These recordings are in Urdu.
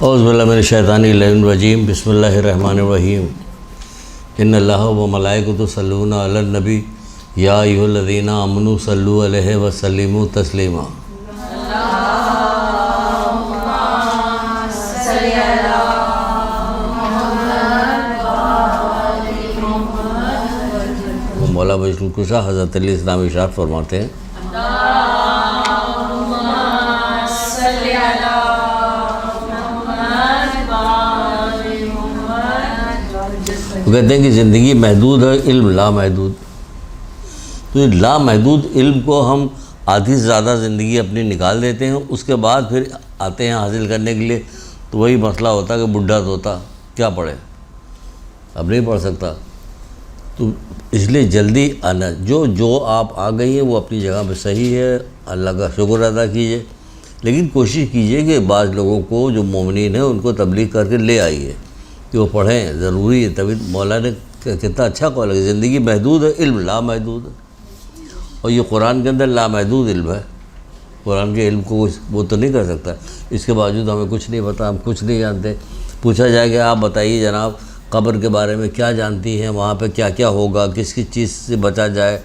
اعوذ باللہ من الشیطان الرجیم بسم اللہ الرحمن الرحیم ان اللہ و ملائکۃ یصلون علی النبی یا ایھا الذین آمنوا صلوا علیہ وسلموا تسلیما۔ مولا بشر الکشا حضرت علی اسلام ارشاد فرماتے ہیں وہ کہتے ہیں کہ زندگی محدود ہے، علم لامحدود۔ تو یہ لامحدود علم کو ہم آدھی سے زیادہ زندگی اپنی نکال دیتے ہیں، اس کے بعد پھر آتے ہیں حاصل کرنے کے لیے، تو وہی مسئلہ ہوتا کہ بڈھا طوطا کیا پڑھے، اب نہیں پڑھ سکتا۔ تو اس لیے جلدی آنا، جو آپ آ گئی ہیں وہ اپنی جگہ پہ صحیح ہے، اللہ کا شکر ادا کیجئے، لیکن کوشش کیجئے کہ بعض لوگوں کو جو مومنین ہیں ان کو تبلیغ کر کے لے آئیے کہ وہ پڑھیں، ضروری ہے۔ تبھی مولا نے کتنا اچھا قول ہے، زندگی محدود ہے، علم لامحدود ہے، اور یہ قرآن کے اندر لامحدود علم ہے۔ قرآن کے علم کو وہ تو نہیں کر سکتا، اس کے باوجود ہمیں کچھ نہیں پتہ، ہم کچھ نہیں جانتے۔ پوچھا جائے کہ آپ بتائیے جناب قبر کے بارے میں کیا جانتی ہیں، وہاں پہ کیا کیا ہوگا، کس کس چیز سے بچا جائے،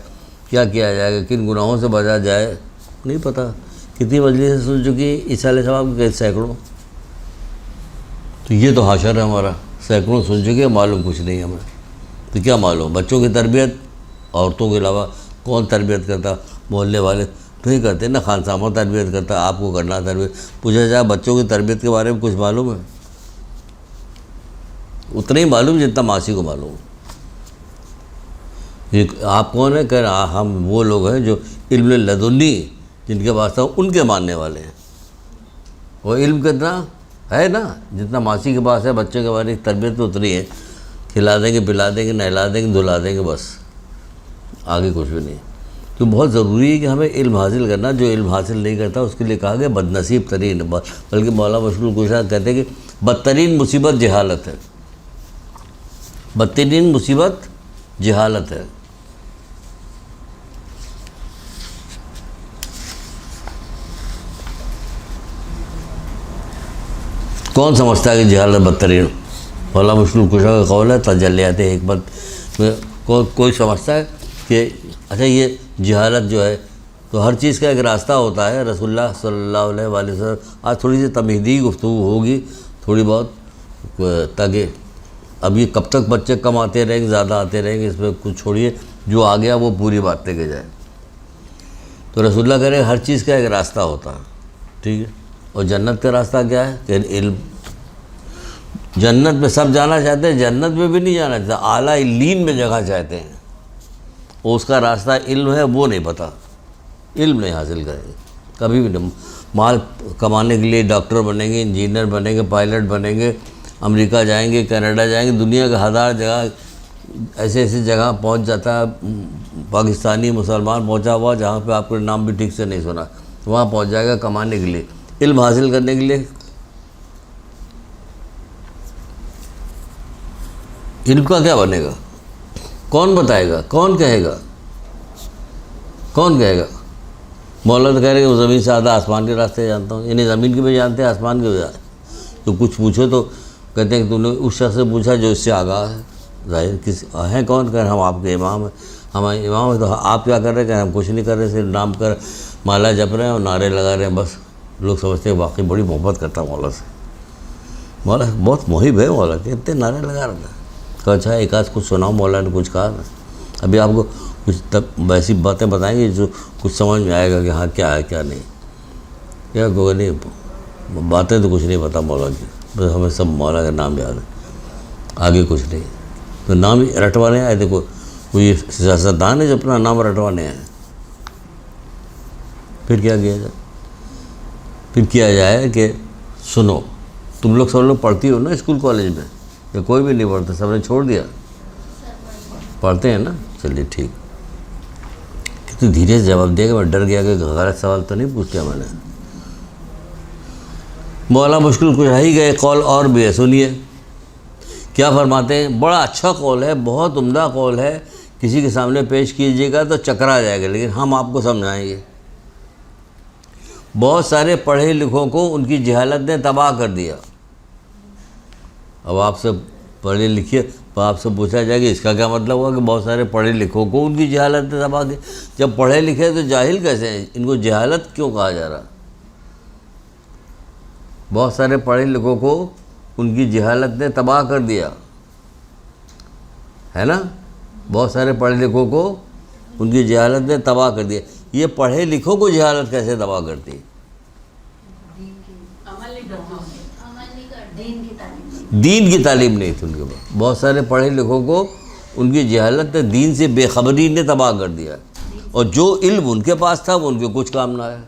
کیا کیا جائے گا، کن گناہوں سے بچا جائے، نہیں پتہ۔ کتنی مجلسیں سن چکی عیسیٰ صاحب کے سینکڑوں، تو یہ تو حشر ہے ہمارا، سینکڑوں سن چکے، معلوم کچھ نہیں ہمیں۔ تو کیا معلوم بچوں کی تربیت عورتوں کے علاوہ کون تربیت کرتا؟ محلے والے تو نہیں کرتے نا، خان صاحب تربیت کرتا، آپ کو کرنا تربیت۔ پوچھا جائے بچوں کی تربیت کے بارے میں کچھ معلوم ہے؟ اتنا ہی معلوم جتنا ماسی کو معلوم۔ یہ آپ کون ہیں؟ کہہ رہے ہم وہ لوگ ہیں جو علم لدنی جن کے پاس تھا ان کے ماننے والے ہیں۔ وہ علم کتنا ہے نا، جتنا ماسی کے پاس ہے بچے کے بارے میں تربیت تو اتنی ہے، کھلا دیں گے، پلا دیں گے، نہلا دیں گے، دھلا دیں گے، بس آگے کچھ بھی نہیں۔ تو بہت ضروری ہے کہ ہمیں علم حاصل کرنا، جو علم حاصل نہیں کرتا اس کے لیے کہا گیا بد نصیب ترین، بلکہ مولا بشر الکشا کہتے ہیں کہ بدترین مصیبت جہالت ہے، بدترین مصیبت جہالت ہے۔ کون سمجھتا ہے کہ جہالت بدترین؟ مولا بشر الکشا کا قول ہے تجلیات حکمت میں کوئی سمجھتا ہے کہ اچھا یہ جہالت جو ہے تو ہر چیز کا ایک راستہ ہوتا ہے۔ رسول اللہ صلی اللہ علیہ وآلہ وسلم آج تھوڑی سی تمہیدی گفتگو ہوگی تھوڑی بہت، تاکہ اب یہ کب تک بچے کم آتے رہیں گے، زیادہ آتے رہیں گے، اس میں کچھ چھوڑیے، جو آ گیا وہ پوری بات لے کے جائے۔ تو رسول اللہ کہہ رہے ہیں ہر چیز کا ایک راستہ ہوتا ہے، ٹھیک ہے؟ اور جنت کا راستہ کیا ہے کہ علم۔ جنت میں سب جانا چاہتے ہیں، جنت میں بھی نہیں جانا چاہتے، اعلیٰ علین میں جگہ چاہتے ہیں، اور اس کا راستہ علم ہے، وہ نہیں پتہ، علم نہیں حاصل کریں گے کبھی بھی نہیں۔ مال کمانے کے لیے ڈاکٹر بنیں گے، انجینئر بنیں گے، پائلٹ بنیں گے، امریکہ جائیں گے، کینیڈا جائیں گے، دنیا کے ہزار جگہ ایسی جگہ پہنچ جاتا ہے۔ پاکستانی مسلمان پہنچا ہوا جہاں پہ آپ کو نام بھی ٹھیک سے نہیں سنا، وہاں پہنچ جائے گا کمانے کے لیے، علم حاصل کرنے کے لیے۔ علم کا کیا بنے گا؟ کون بتائے گا؟ کون کہے گا؟ کون کہے گا؟ مولا تو کہہ رہے کہ وہ زمین سے آدھا آسمان کے راستے جانتا ہوں، یعنی زمین کے بھی جانتے ہیں، آسمان کے بھی جانتے ہیں۔ تو کچھ پوچھو تو کہتے ہیں کہ تم نے اس شخص سے پوچھا جو اس سے آگاہ ہے، ظاہر کس ہیں کون؟ کہہ رہے ہم آپ کے امام ہیں، ہمارے امام ہیں۔ تو آپ کیا کر رہے ہیں؟ کہ ہم کچھ نہیں کر رہے، صرف نام کر مالا جپ رہے ہیں اور نعرے لگا رہے ہیں، بس۔ لوگ سمجھتے ہیں واقعی بڑی محبت کرتا مولا سے، مولا بہت محب ہے، مولا کے اتنے نعرے لگا رہا تھا۔ کہ اچھا ایک آدھ کچھ سناؤ، مولا نے کچھ کہا نا، ابھی آپ کو کچھ ویسی باتیں بتائیں گے جو کچھ سمجھ میں آئے گا کہ ہاں کیا ہے کیا نہیں، کیا کوئی نہیں، باتیں تو کچھ نہیں پتہ مولا کی، بس ہمیں سب مولا کا نام یاد ہے، آگے کچھ نہیں۔ تو نام رٹوانے آئے، دیکھو کوئی سیاستدان ہے جو اپنا نام رٹوانے آئے، پھر کیا کیا جائے؟ پھر کیا جائے کہ سنو، تم لوگ سب لوگ پڑھتی ہو نا اسکول کالج میں، یا کوئی بھی نہیں پڑھتا، سب نے چھوڑ دیا؟ پڑھتے ہیں نا، چلیے ٹھیک۔ کتنی دھیرے سے جواب دیا کہ میں ڈر گیا کہ غلط سوال تو نہیں پوچھ لیا میں نے۔ مولا بشر الکشا ہی گئے قول اور بھی ہے، سنیے کیا فرماتے ہیں۔ بڑا اچھا قول ہے، بہت عمدہ قول ہے، کسی کے سامنے پیش کیجیے گا تو چکرا جائے گا، لیکن ہم آپ کو سمجھائیں گے۔ بہت سارے پڑھے لکھوں کو ان کی جہالت نے تباہ کر دیا، اب آپ سے پڑھے لکھے تو آپ سے پوچھا جائے گا اس کا کیا مطلب ہوا کہ بہت سارے پڑھے لکھوں کو ان کی جہالت نے تباہ کی. جب پڑھے لکھے تو جاہل کیسے ہیں؟ ان کو جہالت کیوں کہا جا رہا؟ بہت سارے پڑھے لکھوں کو ان کی جہالت نے تباہ کر دیا ہے نا. بہت سارے پڑھے لکھوں کو ان کی جہالت نے تباہ کر دیا. یہ پڑھے لکھوں کو جہالت کیسے تباہ کرتی؟ دین کی تعلیم نہیں تھی ان کے پاس. بہت سارے پڑھے لکھوں کو ان کی جہالت نے دین سے بے خبری نے تباہ کر دیا. اور جو علم ان کے پاس تھا وہ ان کے کچھ کام نہ آیا.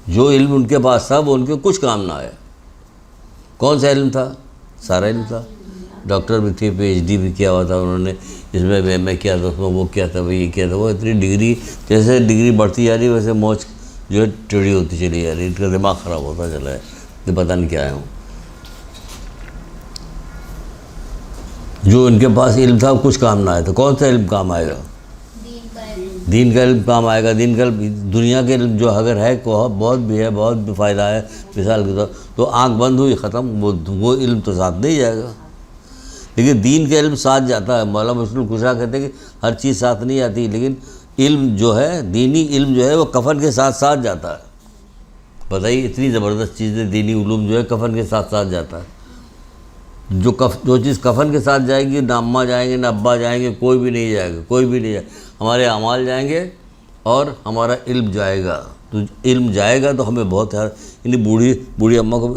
جو علم ان کے پاس تھا وہ ان کے کچھ کام نہ آیا. کون سا علم تھا؟ سارا علم تھا. ڈاکٹر بھی تھے, پی ایچ ڈی بھی کیا ہوا تھا انہوں نے, اس میں ایم اے کیا تھا, اس میں وہ کیا تھا, یہ کیا تھا. وہ اتنی ڈگری, جیسے ڈگری بڑھتی جا رہی ویسے موج جو ہے ٹیڑھی ہوتی چلی جا رہی. ان کا دماغ خراب ہوتا چلا ہے, یہ پتہ نہیں کیا ہے. جو ان کے پاس علم تھا وہ کچھ کام نہ آیا. تو کون سا علم کام آئے گا؟ دین کا علم کام آئے گا. دین کا علم, دنیا کے علم جو اگر ہے بہت بھی ہے, بہت بھی فائدہ ہے. مثال کے طور تو آنکھ بند ہوئی ختم, وہ علم تو ساتھ نہیں جائے گا. لیکن دین کا علم ساتھ جاتا ہے. مولانا مشکل کشا کہتے ہیں کہ ہر چیز ساتھ نہیں آتی, لیکن علم جو ہے, دینی علم جو ہے وہ کفن کے ساتھ ساتھ جاتا ہے. بتائیے اتنی زبردست چیز ہے, دینی علوم جو ہے کفن کے ساتھ ساتھ جاتا ہے. جو چیز کفن کے ساتھ جائے گی, نہ اماں جائیں گے نہ ابا جائیں گے, کوئی بھی نہیں جائے گا, کوئی بھی نہیں جائے گا. ہمارے اعمال جائیں گے اور ہمارا علم جائے گا. تو علم جائے گا تو ہمیں بہت ہے. یعنی بوڑھی اماں کو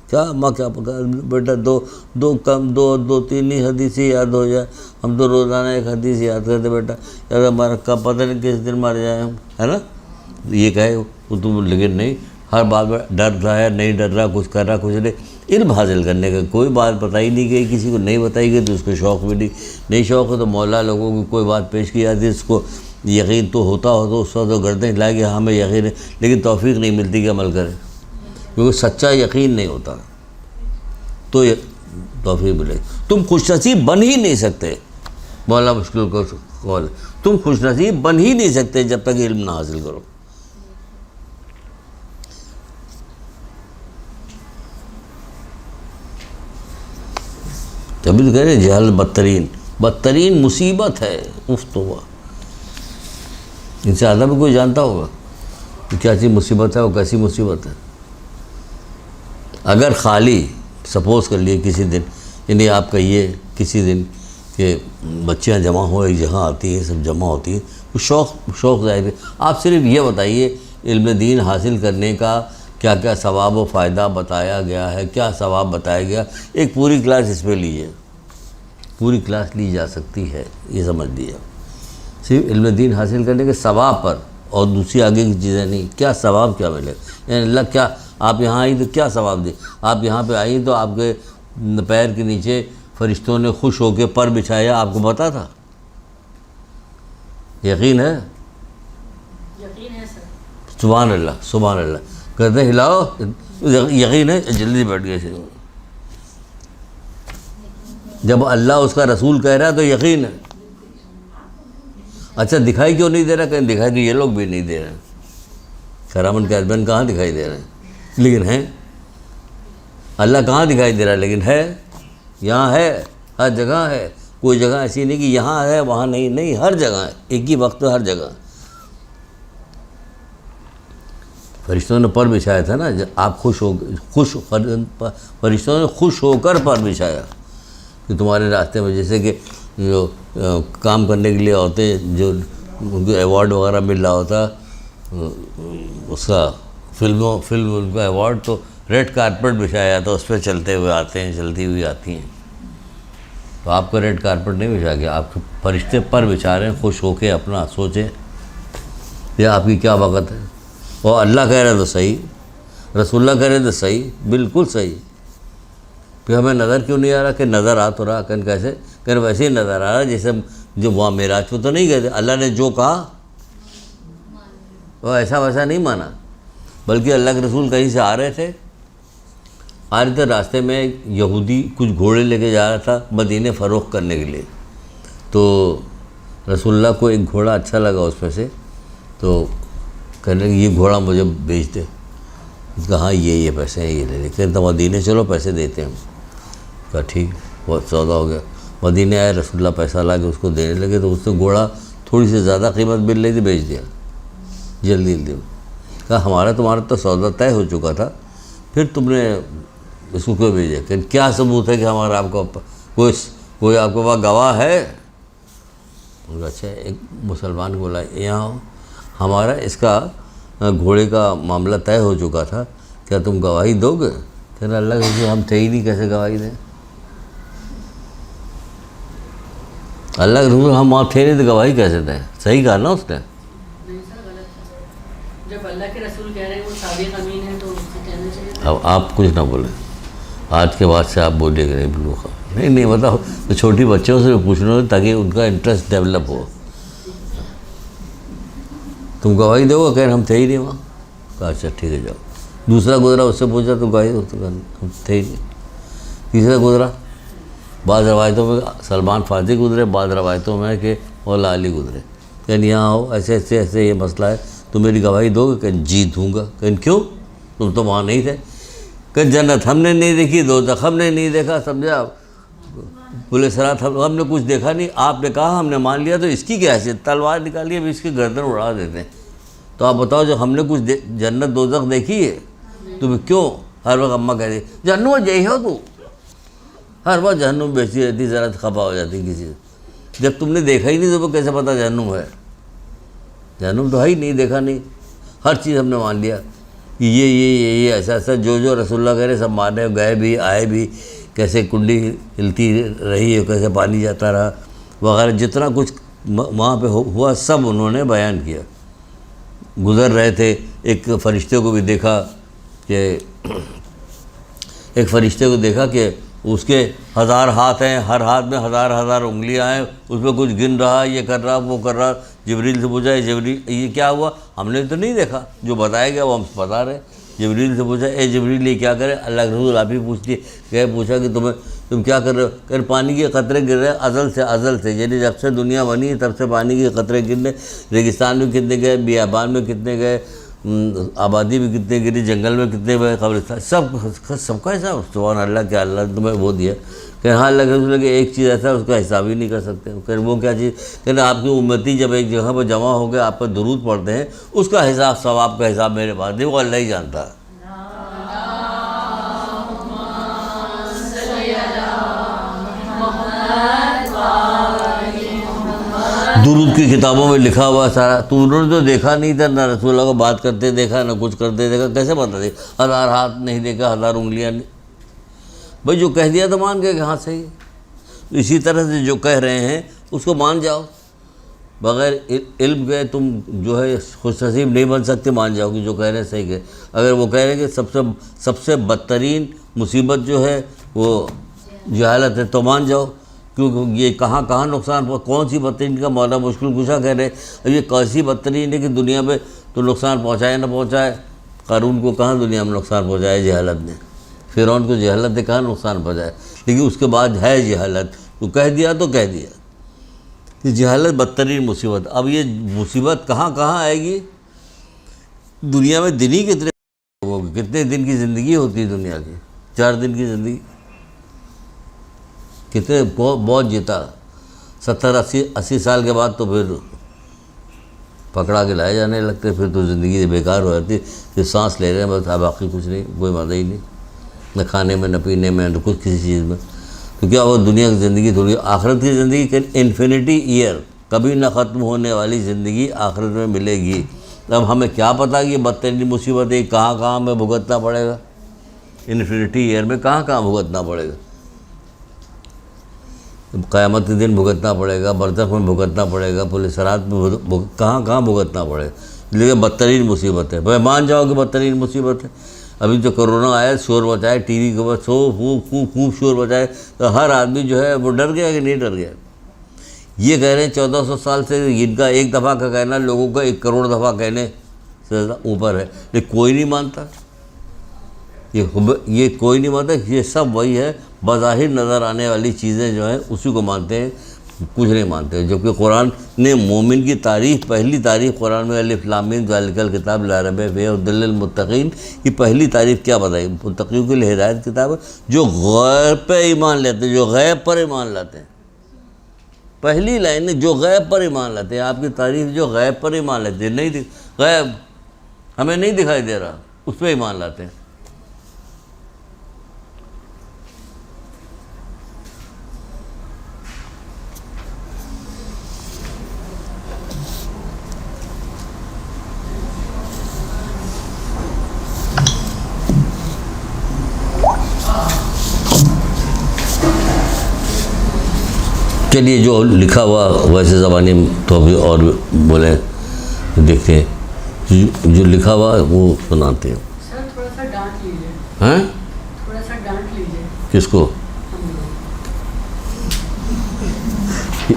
کیا اماں کیا پکا بیٹا, دو تین ہی حدیثیں یاد ہو جائے. ہم تو روزانہ ایک حدیث یاد کرتے بیٹا, یار ہمارا کب پتہ نہیں کس دن مر جائیں ہم, ہے نا. یہ کہے وہ تو, لیکن نہیں, ہر بات میں ڈر رہا ہے, نہیں ڈر رہا, کچھ کر رہا, کچھ نہیں. علم حاصل کرنے کا کوئی بات بتائی نہیں گئی, کسی کو نہیں بتائی گئی تو اس کو شوق بھی نہیں شوق ہے. تو مولا لوگوں کی کوئی بات پیش کی جاتی ہے, اس کو یقین تو ہوتا ہو تو اس وقت تو گردن ہلا کہ ہمیں یقین ہے, لیکن توفیق نہیں ملتی کہ عمل کرے, کیونکہ سچا یقین نہیں ہوتا تو توفیق ملے. تم خوش نصیب بن ہی نہیں سکتے. مولا مشکل کو قول, تم خوش نصیب بن ہی نہیں سکتے جب تک علم نہ حاصل کرو. تبھی تو کہہ رہے ہیں جہالت بدترین مصیبت ہے. توبہ, ان سے زیادہ بھی کوئی جانتا ہوگا کہ کیا چیز مصیبت ہے, وہ کیسی مصیبت ہے. اگر خالی سپوز کر لیے کسی دن, یعنی آپ کہیے کسی دن کہ بچیاں جمع ہو ایک جگہ آتی ہیں, سب جمع ہوتی ہیں, وہ شوق ظاہر ہے. آپ صرف یہ بتائیے علم دین حاصل کرنے کا کیا کیا ثواب و فائدہ بتایا گیا ہے, کیا ثواب بتایا گیا. ایک پوری کلاس اس پہ لیجیے, پوری کلاس لی جا سکتی ہے, یہ سمجھ لیجیے. صرف علم دین حاصل کرنے کے ثواب پر, اور دوسری آگے کی چیزیں نہیں. کیا ثواب کیا ملے, یعنی اللہ کیا, آپ یہاں آئی تو کیا ثواب دے. آپ یہاں پہ آئی تو آپ کے پیر کے نیچے فرشتوں نے خوش ہو کے پر بچھایا, آپ کو پتا تھا؟ یقین ہے؟ سبحان اللہ, سبحان اللہ. کہتے ہیں ہلاؤ, یقین ہے, جلدی بیٹھ گئے. جب اللہ اس کا رسول کہہ رہا ہے تو یقین ہے. اچھا دکھائی کیوں نہیں دے رہا؟ کہیں دکھائی تو یہ لوگ بھی نہیں دے رہے ہیں. کرامن کاتبین کہاں دکھائی دے رہے ہیں, لیکن ہیں. اللہ کہاں دکھائی دے رہا ہے, لیکن ہے. یہاں ہے, ہر جگہ ہے. کوئی جگہ ایسی نہیں کہ یہاں ہے وہاں نہیں, نہیں, ہر جگہ ہے, ایک ہی وقت ہر جگہ. فرشتوں نے پر بچھایا تھا نا, آپ فرشتوں نے خوش ہو کر پر بچھایا کہ تمہارے راستے میں, جیسے کہ جو کام کرنے کے لیے عورتیں جو ان کو ایوارڈ وغیرہ مل رہا ہوتا, اس کا فلم کا ایوارڈ, تو ریڈ کارپیٹ بچھایا جاتا, اس پہ چلتے ہوئے آتے ہیں, چلتی ہوئی آتی ہیں. تو آپ کو ریڈ کارپیٹ نہیں بچھا گیا, آپ کے فرشتے پر بچھا رہے ہیں, خوش ہو کے. اپنا سوچیں یہ آپ کی کیا وقت ہے. اور اللہ کہہ رہے تو صحیح, رسول اللہ کہہ رہے تو صحیح, بالکل صحیح. پھر ہمیں نظر کیوں نہیں آ رہا کہ نظر آ تو رہا, کیسے کہ ویسے ہی نظر آ رہا جیسے جو وہاں معراج پہ تو نہیں گئے تھے. اللہ نے جو کہا وہ ایسا ویسا نہیں مانا, بلکہ اللہ کے رسول کہیں سے آ رہے تھے, راستے میں یہودی کچھ گھوڑے لے کے جا رہا تھا مدینے فروخت کرنے کے لیے. تو رسول اللہ کو ایک گھوڑا اچھا لگا اس میں سے, تو کہنے لگے یہ گھوڑا مجھے بیچ دے. کہا یہ پیسے ہیں، یہ لے لے کہ تو مدینے چلو پیسے دیتے ہیں ہم. کہا ٹھیک، بہت سودا ہو گیا. مدینے آئے، رسول اللہ پیسہ لا کے اس کو دینے لگے تو اس نے گھوڑا تھوڑی سی زیادہ قیمت مل رہی تھی، بیچ دیا جلدی جلدی. کہا ہمارا تمہارا تو سودا طے ہو چکا تھا، پھر تم نے اس کو کیوں بھیجا؟ کہ کیا ثبوت ہے کہ ہمارا آپ کو کوئی آپ کے پاس گواہ ہے؟ اچھا ایک مسلمان کو بولا یہاں ہمارا اس کا گھوڑے کا معاملہ طے ہو چکا تھا، کیا تم گواہی دو گے؟ کہنا اللہ کے ہم تھے ہی نہیں، کیسے گواہی دیں؟ اللہ کے رسول ہم وہاں تھے نہیں تو گواہی کیسے دیں؟ صحیح کہا نا اس نے. جب اللہ کے رسول کہہ رہے ہیں وہ صادق امین ہے تو اس سے کہنا چاہیے. اب آپ کچھ نہ بولیں، آج کے بعد سے آپ بولے کہ نہیں بلو نہیں بتاؤ تو چھوٹی بچوں سے پوچھنا تاکہ ان کا انٹرسٹ ڈیولپ ہو. تم گواہی دو گے؟ کہ ہم تھے ہی نہیں وہاں. کہا اچھا ٹھیک ہے جاؤ. دوسرا گزرا، اس سے پوچھا تو گواہی دو، تو ہم تھے ہی نہیں. تیسرا گزرا، بعض روایتوں میں سلمان فارسی گزرے، بعض روایتوں میں کہ مولا علی گزرے. کہ یہاں آؤ، ایسے ایسے ایسے یہ مسئلہ ہے، تم میری گواہی دو گے؟ کہ جی دوں گا. کہ کیوں؟ تم تو وہاں نہیں تھے. کہ جنت ہم نے نہیں دیکھی، دوزخ ہم نے نہیں دیکھا، سمجھا؟ پولیس رات ہم نے کچھ دیکھا نہیں. آپ نے کہا ہم نے مان لیا، تو اس کی کیا حیثیت؟ تلوار نکالی اب اس کی گردن اڑا دیتے ہیں. تو آپ بتاؤ جو ہم نے کچھ جنت دوزخ دیکھی ہے تو کیوں ہر وقت اماں کہتی جہنم میں جئی ہو تو ہر وقت جہنم بیچتی رہتی، ذرا خفا ہو جاتی کسی سے. جب تم نے دیکھا ہی نہیں تو کیسے پتہ جہنم ہے؟ جہنم تو ہے ہی نہیں، دیکھا نہیں. ہر چیز ہم نے مان لیا کہ یہ ایسا ایسا جو رسول اللہ کہہ رہے سب مانے، گئے بھی آئے بھی، کیسے کنڈی ہلتی رہی ہے، کیسے پانی جاتا رہا وغیرہ، جتنا کچھ وہاں پہ ہوا سب انہوں نے بیان کیا. گزر رہے تھے، ایک فرشتے کو بھی دیکھا کہ اس کے 1000 ہاتھ ہیں، ہر ہاتھ میں 1000 انگلیاں ہیں، اس میں کچھ گن رہا، یہ کر رہا وہ کر رہا. جبریل سے پوچھا جبریل یہ کیا ہوا؟ ہم نے تو نہیں دیکھا، جو بتایا گیا وہ ہم بتا رہے. جبریل سے پوچھا اے جبریل یہ کیا کرے؟ اللہ کے رسول آپ ہی پوچھا کہ تم کیا کر رہے ہو؟ کہ پانی کے قطرے گر رہے ازل سے یعنی جب سے دنیا بنی ہے تب سے پانی کے قطرے گرنے. ریگستان میں کتنے گئے، بیابان میں کتنے گئے، آبادی میں کتنے گری، جنگل میں کتنے گئے، قبرستان، سب کا حساب. سبحان اللہ کہ اللہ نے تمہیں وہ دیا. کہ ہاں اللہ کے رسول کہ ایک چیز ایسا ہے اس کا حساب ہی نہیں کر سکتے. کہ وہ کیا چیز؟ کہ آپ کی امتی جب ایک جگہ پر جمع ہو گئے آپ پر درود پڑھتے ہیں، اس کا حساب ثواب کا حساب میرے پاس نہیں، وہ اللہ ہی جانتا ہے. درود کی کتابوں میں لکھا ہوا سارا، تو انہوں نے تو دیکھا نہیں تھا، نہ رسول اللہ کو بات کرتے دیکھا، نہ کچھ کرتے دیکھا، کیسے پتہ تھی؟ 1000 ہاتھ نہیں دیکھا، 1000 انگلیاں نہیں. بھائی جو کہہ دیا تو مان گئے کہ ہاں صحیح ہے. اسی طرح سے جو کہہ رہے ہیں اس کو مان جاؤ. بغیر علم کے تم جو ہے خوش نصیب نہیں بن سکتے. مان جاؤ کہ جو کہہ رہے ہیں صحیح ہے. اگر وہ کہہ رہے ہیں کہ سب سے بدترین مصیبت جو ہے وہ جہالت ہے تو مان جاؤ، کیونکہ یہ کہاں نقصان کون سی بدترین کا مولا مشکل کشا کہہ رہے ہیں. یہ کیسی بدترین ہے کہ دنیا میں تو نقصان پہنچائے نہ پہنچائے. قارون کو کہاں دنیا میں نقصان پہنچایا جہالت نے، فرعون کو جہالت نے کہاں نقصان پہنچایا. لیکن اس کے بعد ہے جہالت، تو کہہ دیا کہ جہالت بدترین مصیبت. اب یہ مصیبت کہاں آئے گی؟ دنیا میں دن ہی کتنے دن کی زندگی ہوتی ہے دنیا کی؟ 4 دن کی زندگی. کتنے بہت جیتا 70-80 سال کے بعد تو پھر پکڑا کے لائے جانے لگتے، پھر تو زندگی بیکار ہو جاتی. پھر سانس لے رہے ہیں بس، باقی کچھ نہیں، کوئی مزہ ہی نہیں، نہ کھانے میں نہ پینے میں نہ کچھ کسی چیز میں. تو کیا وہ دنیا کی زندگی تھوڑی؟ آخرت کی زندگی کہ انفینٹی ایئر، کبھی نہ ختم ہونے والی زندگی آخرت میں ملے گی. اب ہمیں کیا پتہ کہ یہ بدترین مصیبت ہے کہاں ہمیں بھگتنا پڑے گا. انفینٹی ایئر میں کہاں بھگتنا پڑے گا. قیامت کے دن بھگتنا پڑے گا، برزخ میں بھگتنا پڑے گا، پولیس رات میں کہاں بھگتنا پڑے گا. لیکن بدترین مصیبت ہے. بھائی مان جاؤ کہ بدترین مصیبت ہے. ابھی جو کرونا آیا شور بچائے، ٹی وی کے اوپر خوب شور بچائے، تو ہر آدمی جو ہے وہ ڈر گیا کہ نہیں ڈر گیا. یہ کہہ رہے ہیں 1400 سال سے ان کا ایک دفعہ کا کہنا لوگوں کا 1 کروڑ دفعہ کہنے سے اوپر ہے. لیکن کوئی نہیں مانتا، یہ کوئی نہیں مانتا. یہ سب وہی ہے، بظاہر نظر آنے والی چیزیں جو ہیں اسی کو مانتے ہیں. کچھ نہیں مانتے، جبکہ قرآن نے مومن کی تعریف، پہلی تعریف قرآن میں الف لام میم ذالک الکتاب لا ریب فیہ ھدی للمتقین، یہ پہلی تعریف کیا بتائی؟ متقیوں کے لیے ہدایت کتاب ہے، جو غیب پہ ایمان لیتے ہیں، جو غیب پر ایمان لاتے ہیں۔ پہلی لائن ہے جو غیب پر ایمان لاتے ہیں، آپ کی تعریف جو غیب پر ایمان لیتے ہیں، نہیں غیب ہمیں نہیں دکھائی دے رہا، اس پہ ایمان لاتے ہیں۔ چلیے جو لکھا ہوا ویسے زبانی تو ابھی اور بولیں دیکھتے ہیں، جو لکھا ہوا وہ سناتے ہیں۔ سر تھوڑا سا ڈانٹ لیجیے، ہیں تھوڑا سا ڈانٹ لیجیے کس کو؟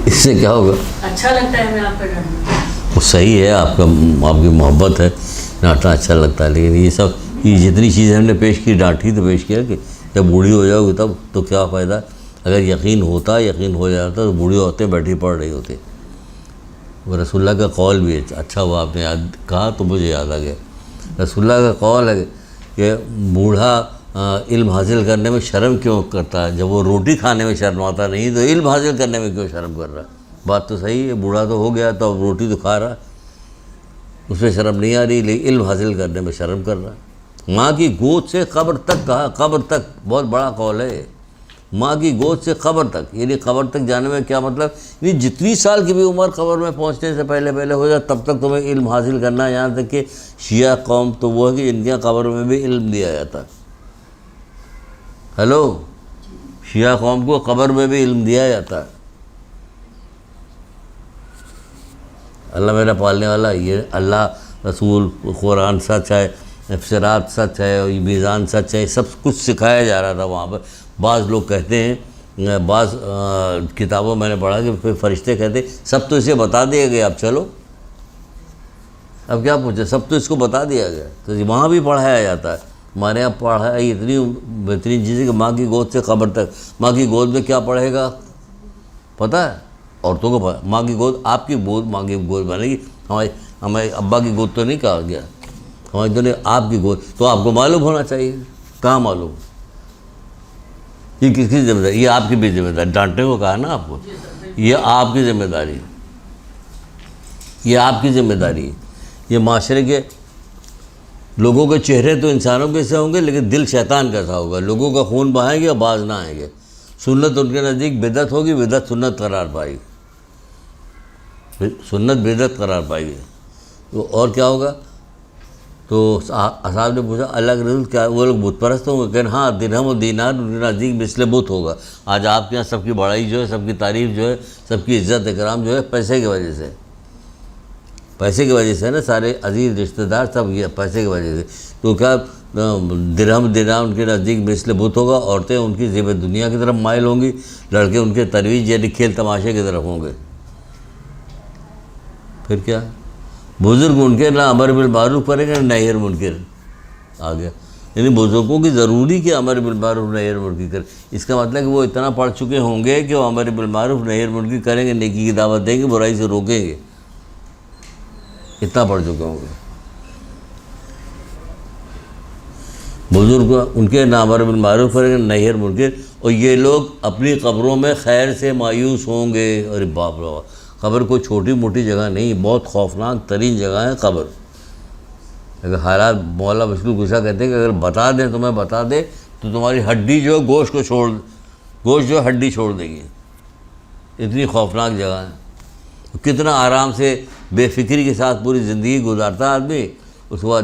اس سے کیا ہوگا؟ اچھا لگتا ہے ہمیں آپ کا ڈانٹنا۔ وہ صحیح ہے، آپ کی محبت ہے، ڈانٹنا اچھا لگتا ہے، لیکن یہ سب یہ جتنی چیزیں ہم نے پیش کی، ڈانٹ ہی تو پیش کیا کہ جب بوڑھی ہو جاؤ گی تب تو کیا فائدہ؟ اگر یقین ہو جاتا تو بوڑھی عورتیں بیٹھی پڑھ رہی ہوتی۔ وہ رسول اللہ کا قول بھی ہے، اچھا ہوا آپ نے یاد کہا تو مجھے یاد آ گیا، رسول اللہ کا قول ہے کہ بوڑھا علم حاصل کرنے میں شرم کیوں کرتا ہے؟ جب وہ روٹی کھانے میں شرم آتا نہیں تو علم حاصل کرنے میں کیوں شرم کر رہا؟ بات تو صحیح ہے، بوڑھا تو ہو گیا تو اب روٹی تو کھا رہا، اس میں شرم نہیں آ رہی، لیکن علم حاصل کرنے میں شرم کر رہا۔ ماں کی گود سے قبر تک کہا، قبر تک بہت بڑا قول ہے، ماں کی گود سے قبر تک، یعنی قبر تک جانے میں کیا مطلب؟ یعنی جتنی سال کی بھی عمر قبر میں پہنچنے سے پہلے ہو جائے تب تک تمہیں علم حاصل کرنا ہے۔ یہاں تک کہ شیعہ قوم تو وہ ہے کہ جن کے قبر میں بھی علم دیا جاتا ہے۔ ہیلو، شیعہ قوم کو قبر میں بھی علم دیا جاتا ہے۔ اللہ میرا پالنے والا، یہ اللہ، رسول، قرآن سچ ہے، افسرات سچ ہے، میزان سچ ہے، سب کچھ سکھایا جا رہا تھا وہاں پر۔ بعض لوگ کہتے ہیں، بعض کتابوں میں نے پڑھا کہ پھر فرشتے کہتے ہیں سب تو اسے بتا دیا گیا، اب چلو، اب کیا پوچھے، سب تو اس کو بتا دیا گیا۔ تو وہاں بھی پڑھایا جاتا ہے، ہمارے یہاں پڑھائی اتنی بہترین چیز ہے کہ ماں کی گود سے قبر تک۔ ماں کی گود میں کیا پڑھے گا پتہ ہے؟ عورتوں کو پتہ، ماں کی گود، آپ کی گود، ماں کی گود بنے گی، ہمارے ابا کی گود تو نہیں کہا گیا، ہماری تو نہیں، آپ کی گود تو آپ کو معلوم ہونا چاہیے، کہاں معلوم؟ یہ کس کی ذمہ داری؟ یہ آپ کی بھی ذمہ داری، ڈانٹنے کو کہا نا آپ کو، یہ آپ کی ذمہ داری، یہ آپ کی ذمہ داری۔ یہ معاشرے کے لوگوں کے چہرے تو انسانوں کے سے ہوں گے، لیکن دل شیطان کیسا ہوگا؟ لوگوں کا خون بہائیں گے اور باز نہ آئیں گے۔ سنت ان کے نزدیک بدعت ہوگی، بدعت سنت قرار پائے گی، سنت بدعت قرار پائے گی۔ تو اور کیا ہوگا؟ تو اصحاب نے پوچھا اللہ کے رسول کیا وہ لوگ بت پرست ہوں گے؟ کہ ہاں، درہم و دینار ان کے نزدیک مثل بت ہوگا۔ آج آپ کے یہاں سب کی بڑائی جو ہے، سب کی تعریف جو ہے، سب کی عزت اکرام جو ہے پیسے کی وجہ سے، پیسے کی وجہ سے نا، سارے عزیز رشتہ دار سب یہ پیسے کی وجہ سے۔ تو کیا درہم دینار ان کے نزدیک مثل بت ہوگا؟ عورتیں ان کی زیب دنیا کی طرف مائل ہوں گی، لڑکے ان کے ترویج یعنی کھیل تماشے کی طرف ہوں گے۔ پھر کیا؟ بزرگ ان کے نہ امر بالمعروف کریں گے نہ نہی عن المنکر، آ گیا۔ یعنی بزرگوں کی ضروری کہ امر بالمعروف نہی عن المنکر کریں، اس کا مطلب کہ وہ اتنا پڑھ چکے ہوں گے کہ وہ امر بالمعروف نہی عن المنکر کریں گے، نیکی کی دعوت دیں گے، برائی سے روکیں گے، اتنا پڑھ چکے ہوں گے بزرگ، ان کے نہ امر بالمعروف کریں گے نہی عن المنکر۔ اور یہ لوگ اپنی قبروں میں خیر سے مایوس ہوں گے۔ ارے باپ رے، قبر کوئی چھوٹی موٹی جگہ نہیں، بہت خوفناک ترین جگہ ہے قبر۔ اگر حالات مولا مشکل کشا کہتے ہیں کہ اگر بتا دیں، تمہیں بتا دے تو تمہاری ہڈی جو ہے گوشت جو ہے ہڈی چھوڑ دے گی، اتنی خوفناک جگہ ہے۔ کتنا آرام سے بے فکری کے ساتھ پوری زندگی گزارتا ہے آدمی، اس کے بعد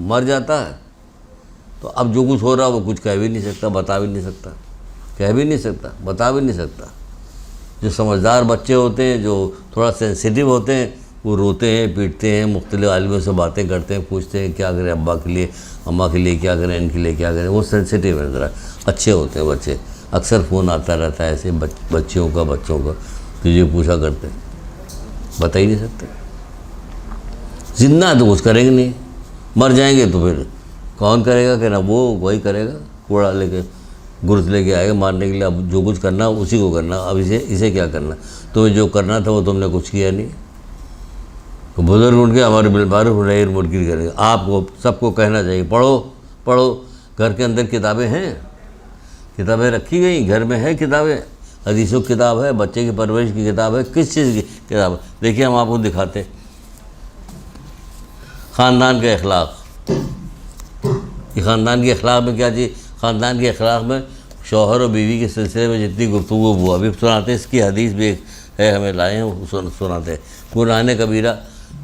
مر جاتا ہے۔ تو اب جو کچھ ہو رہا وہ کچھ کہہ بھی نہیں سکتا، بتا بھی نہیں سکتا، کہہ بھی نہیں سکتا، بتا بھی نہیں سکتا۔ جو سمجھدار بچے ہوتے ہیں، جو تھوڑا سینسیٹیو ہوتے ہیں، وہ روتے ہیں، پیٹتے ہیں، مختلف عالموں سے باتیں کرتے ہیں، پوچھتے ہیں کیا کریں ابا کے لیے، اماں کے لیے کیا کریں، ان کے لیے کیا کریں۔ وہ سینسیٹیو ہے، ذرا اچھے ہوتے ہیں بچے۔ اکثر فون آتا رہتا ہے ایسے بچوں کا تو یہ پوچھا کرتے ہیں، بتا ہی نہیں سکتے۔ زندہ ہے تو کچھ کریں گے نہیں، مر جائیں گے تو پھر کون کرے گا؟ کہ نہ وہی کرے گا، کوڑا لے کے گرز لے کے آئے مارنے کے لیے، اب جو کچھ کرنا اسی کو کرنا، اب اسے کیا کرنا، تمہیں جو کرنا تھا وہ تم نے کچھ کیا نہیں۔ تو بزرگ اٹھ کے ہمارے بالمعروف نہی عن المنکر کریں گے۔ آپ کو سب کو کہنا چاہیے پڑھو، گھر کے اندر کتابیں ہیں، کتابیں رکھی گئی، گھر میں ہے کتابیں، حدیثوں کی کتاب ہے، بچے کی پرورش کی کتاب ہے، کس چیز کی کتاب ہے؟ دیکھیے ہم آپ کو دکھاتے ہیں۔ خاندان کے اخلاق، یہ خاندان کے اخلاق میں کیا چیز؟ خاندان کے اخلاق میں شوہر اور بیوی کے سلسلے میں جتنی گفتگو ہوا ابھی سناتے ہیں، اس کی حدیث بھی ایک ہے، ہمیں لائے ہیں سناتے ہیں۔ قرآن کبیرہ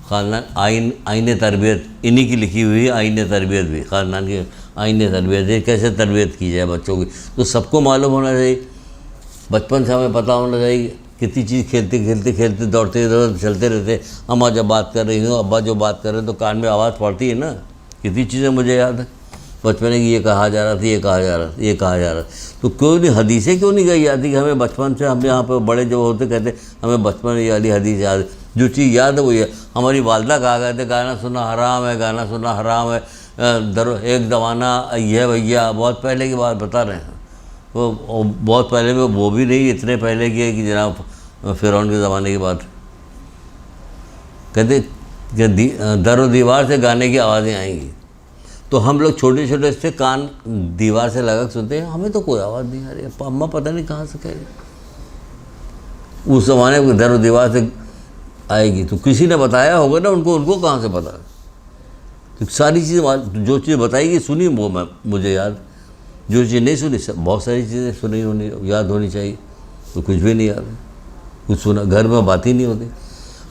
خاندان آئین تربیت، انہی کی لکھی ہوئی آئین تربیت بھی، خاندان کی آئین تربیت ہے، کیسے تربیت کی جائے بچوں کی، تو سب کو معلوم ہونا چاہیے، بچپن سے ہمیں پتہ ہونا چاہیے۔ کتنی چیز کھیلتے دوڑتے ادھر چلتے رہتے، اماں جب بات کر رہی ہوں، ابا جو بات کر رہے ہیں تو کان میں آواز پڑتی ہے نا، کتنی چیزیں مجھے یاد ہے بچپن کی، یہ کہا جا رہا تھا، یہ کہا جا رہا تھا، یہ کہا جا رہا تھا، تو کیوں نہیں حدیثیں کیوں نہیں کہی جاتی کہ ہمیں بچپن سے، ہم یہاں پہ بڑے جب ہوتے کہتے ہمیں بچپن یہ والی حدیث یاد ہے، جو چیز یاد ہے وہ یہ۔ ہماری والدہ کہا کرتے گانا سننا حرام ہے، گانا سننا حرام ہے، ایک زمانہ یہ بھیا، بہت پہلے کی بات بتا رہے ہیں، وہ بہت پہلے میں، وہ بھی نہیں اتنے پہلے کی ہے کہ جناب فرعون کے زمانے کی بات، کہتے کہ در و دیوار سے گانے کی آوازیں آئیں گی، تو ہم لوگ چھوٹے چھوٹے سے کان دیوار سے لگا کے سنتے ہیں، ہمیں تو کوئی آواز نہیں آ رہی، اماں پتہ نہیں کہاں سے کہہ رہی، اس زمانے میں در و دیوار سے آئے گی، تو کسی نے بتایا ہوگا نا ان کو کہاں سے پتا، تو ساری چیزیں جو چیز بتائی گی سنی وہ مجھے یاد، جو چیز نہیں سنی بہت ساری چیزیں سنی ہونی یاد ہونی چاہیے، تو کچھ بھی نہیں یاد ہے، کچھ سنا گھر میں بات ہی نہیں ہوتی،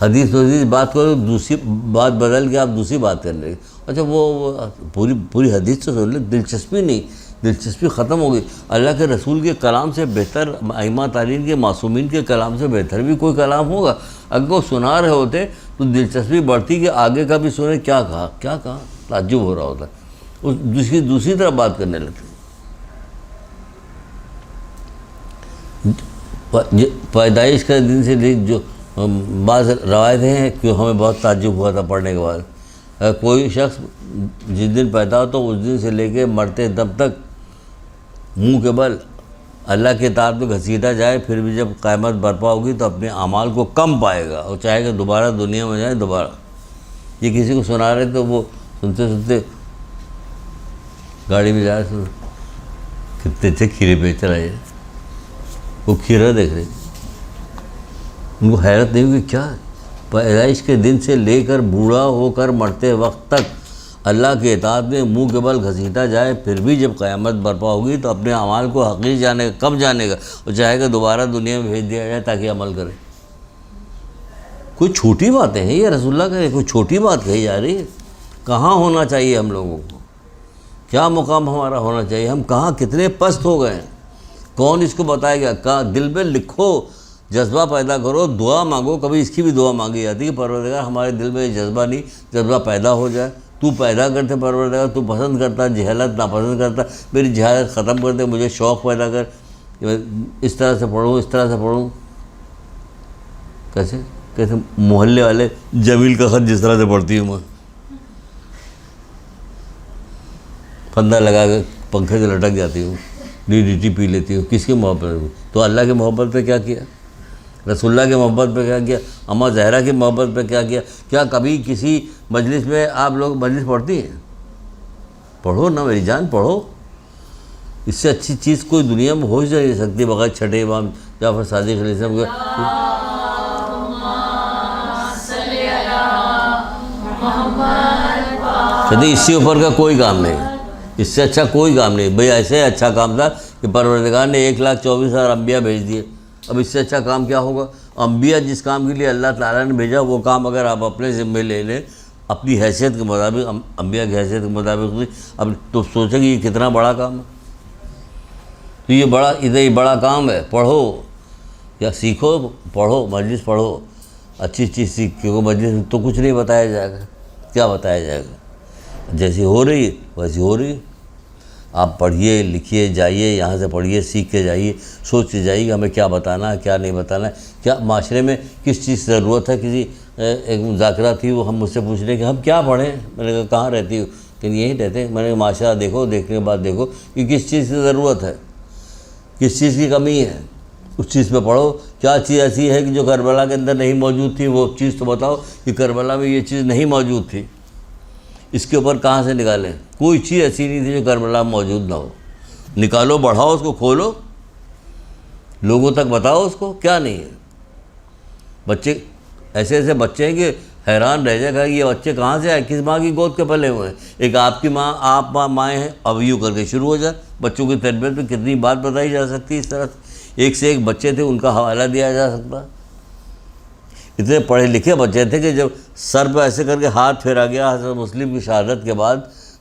حدیث بات کرو، دوسری بات بدل کے آپ دوسری بات کر لیں گے، اچھا وہ پوری حدیث تو سن لیں، دلچسپی نہیں، دلچسپی ختم ہو گئی۔ اللہ کے رسول کے کلام سے بہتر، ائمہ تعلیم کے معصومین کے کلام سے بہتر بھی کوئی کلام ہوگا؟ اگر وہ سنا رہے ہوتے تو دلچسپی بڑھتی کہ آگے کا بھی سنیں، کیا کہا، تعجب ہو رہا ہوتا، دوسری طرف بات کرنے لگتے۔ پیدائش کا دن سے جو بعض روایتیں ہیں کہ ہمیں بہت تعجب ہوا تھا پڑھنے کے بعد، کوئی شخص جس دن پیدا ہو تو اس دن سے لے کے مرتے دم تک منہ کے بل اللہ کے اطاعت میں گھسیٹا جائے، پھر بھی جب قیامت برپا ہوگی تو اپنے اعمال کو کم پائے گا اور چاہے کہ دوبارہ دنیا میں جائے دوبارہ۔ یہ کسی کو سنا رہے تو وہ سنتے گاڑی میں جا رہے کتنے اچھے کھیرے پہ چلا جائے، وہ کھیرا دیکھ رہے، ان کو حیرت نہیں ہوئی کہ کیا پیدائش کے دن سے لے کر بوڑھا ہو کر مرتے وقت تک اللہ کے اطاعت میں منہ کے بل گھسیٹا جائے، پھر بھی جب قیامت برپا ہوگی تو اپنے اعمال کو حقیقی جانے گا، کب جانے گا، اور چاہے کہ دوبارہ دنیا میں بھیج دیا جائے تاکہ عمل کرے۔ کوئی چھوٹی باتیں ہیں یہ رسول اللہ کا، کوئی چھوٹی بات کہی جا رہی ہے؟ کہاں ہونا چاہیے ہم لوگوں کو، کیا مقام ہمارا ہونا چاہیے، ہم کہاں کتنے پست ہو گئے ہیں، کون اس کو بتائے گا؟ کہاں دل میں لکھو، جذبہ پیدا کرو، دعا مانگو، کبھی اس کی بھی دعا مانگی جاتی ہے کہ پروردگار ہمارے دل میں یہ جذبہ نہیں، جذبہ پیدا ہو جائے، تو پیدا کرتے پروردگار، تو پسند کرتا، جہالت ناپسند کرتا، میری جہالت ختم کر دے، مجھے شوق پیدا کر، اس طرح سے پڑھوں، اس طرح سے پڑھوں، کیسے محلے والے جمیل کا خط جس طرح سے پڑھتی ہوں میں، پھندا لگا کے پنکھے سے لٹک جاتی ہوں، ڈی پی لیتی ہوں، کس کی محبت میں؟ تو اللہ کی محبت پہ کیا کیا، رسول اللہ کی محبت پہ کیا کیا، اماں زہرا کی محبت پہ کیا کیا؟ کیا کبھی کسی مجلس میں آپ لوگ مجلس پڑھتی ہیں؟ پڑھو نا میری جان، پڑھو، اس سے اچھی چیز کوئی دنیا میں ہو ہی نہیں سکتی بغیر چھٹے امام جعفر صادق علیہ السلام کے۔ کہتے اس سے اوپر کا کوئی کام نہیں، اس سے اچھا کوئی کام نہیں، بھئی ایسے اچھا کام تھا کہ پروردگار نے 1,24,000 انبیاء بھیج دیے، اب اس سے اچھا کام کیا ہوگا؟ انبیاء جس کام کے لیے اللہ تعالیٰ نے بھیجا وہ کام اگر آپ اپنے ذمے لے لیں اپنی حیثیت کے مطابق، انبیاء کی حیثیت کے مطابق، اب تو سوچیں کہ یہ کتنا بڑا کام ہے، تو یہ بڑا کام ہے، پڑھو یا سیکھو، پڑھو، مجلس پڑھو، اچھی چیز سیکھ، کیونکہ مجلس میں تو کچھ نہیں بتایا جائے گا، کیا بتایا جائے گا؟ جیسی ہو رہی ہے ویسی ہو رہی ہے، آپ پڑھیے لکھیے جائیے، یہاں سے پڑھیے سیکھ کے جائیے، سوچ کے جائیے کہ ہمیں کیا بتانا ہے کیا نہیں بتانا ہے، کیا معاشرے میں کس چیز کی ضرورت ہے۔ کسی ایک مذاکرہ تھی، وہ ہم مجھ سے پوچھ رہے کہ ہم کیا پڑھیں، میں نے کہا کہاں رہتی ہو، کہ یہیں رہتے ہیں، میں نے کہا معاشرہ دیکھو، دیکھنے کے بعد دیکھو کہ کس چیز کی ضرورت ہے، کس چیز کی کمی ہے اس چیز پہ پڑھو. کیا چیز ایسی ہے کہ جو کربلا کے اندر نہیں موجود تھی, وہ چیز تو بتاؤ کہ کربلا میں یہ چیز نہیں موجود تھی. اس کے اوپر کہاں سے نکالیں؟ کوئی چیز ایسی نہیں تھی جو کربلا میں موجود نہ ہو. نکالو, بڑھاؤ اس کو, کھولو, لوگوں تک بتاؤ اس کو کیا نہیں ہے. بچے ایسے ایسے بچے ہیں کہ حیران رہ جائے گا کہ یہ بچے کہاں سے آئے, کس ماں کی گود کے پلے ہوئے ہیں. ایک آپ کی ماں, آپ مائیں ہیں, اب یوں کر کے شروع ہو جائے. بچوں کی تربیت میں کتنی بات بتائی جا سکتی ہے اس طرح سے. ایک سے ایک بچے تھے, ان کا حوالہ دیا جا سکتا. اتنے پڑھے لکھے بچے تھے کہ جب سر پہ ایسے کر کے ہاتھ پھیرا گیا حضرت مسلم کی شہادت کے بعد,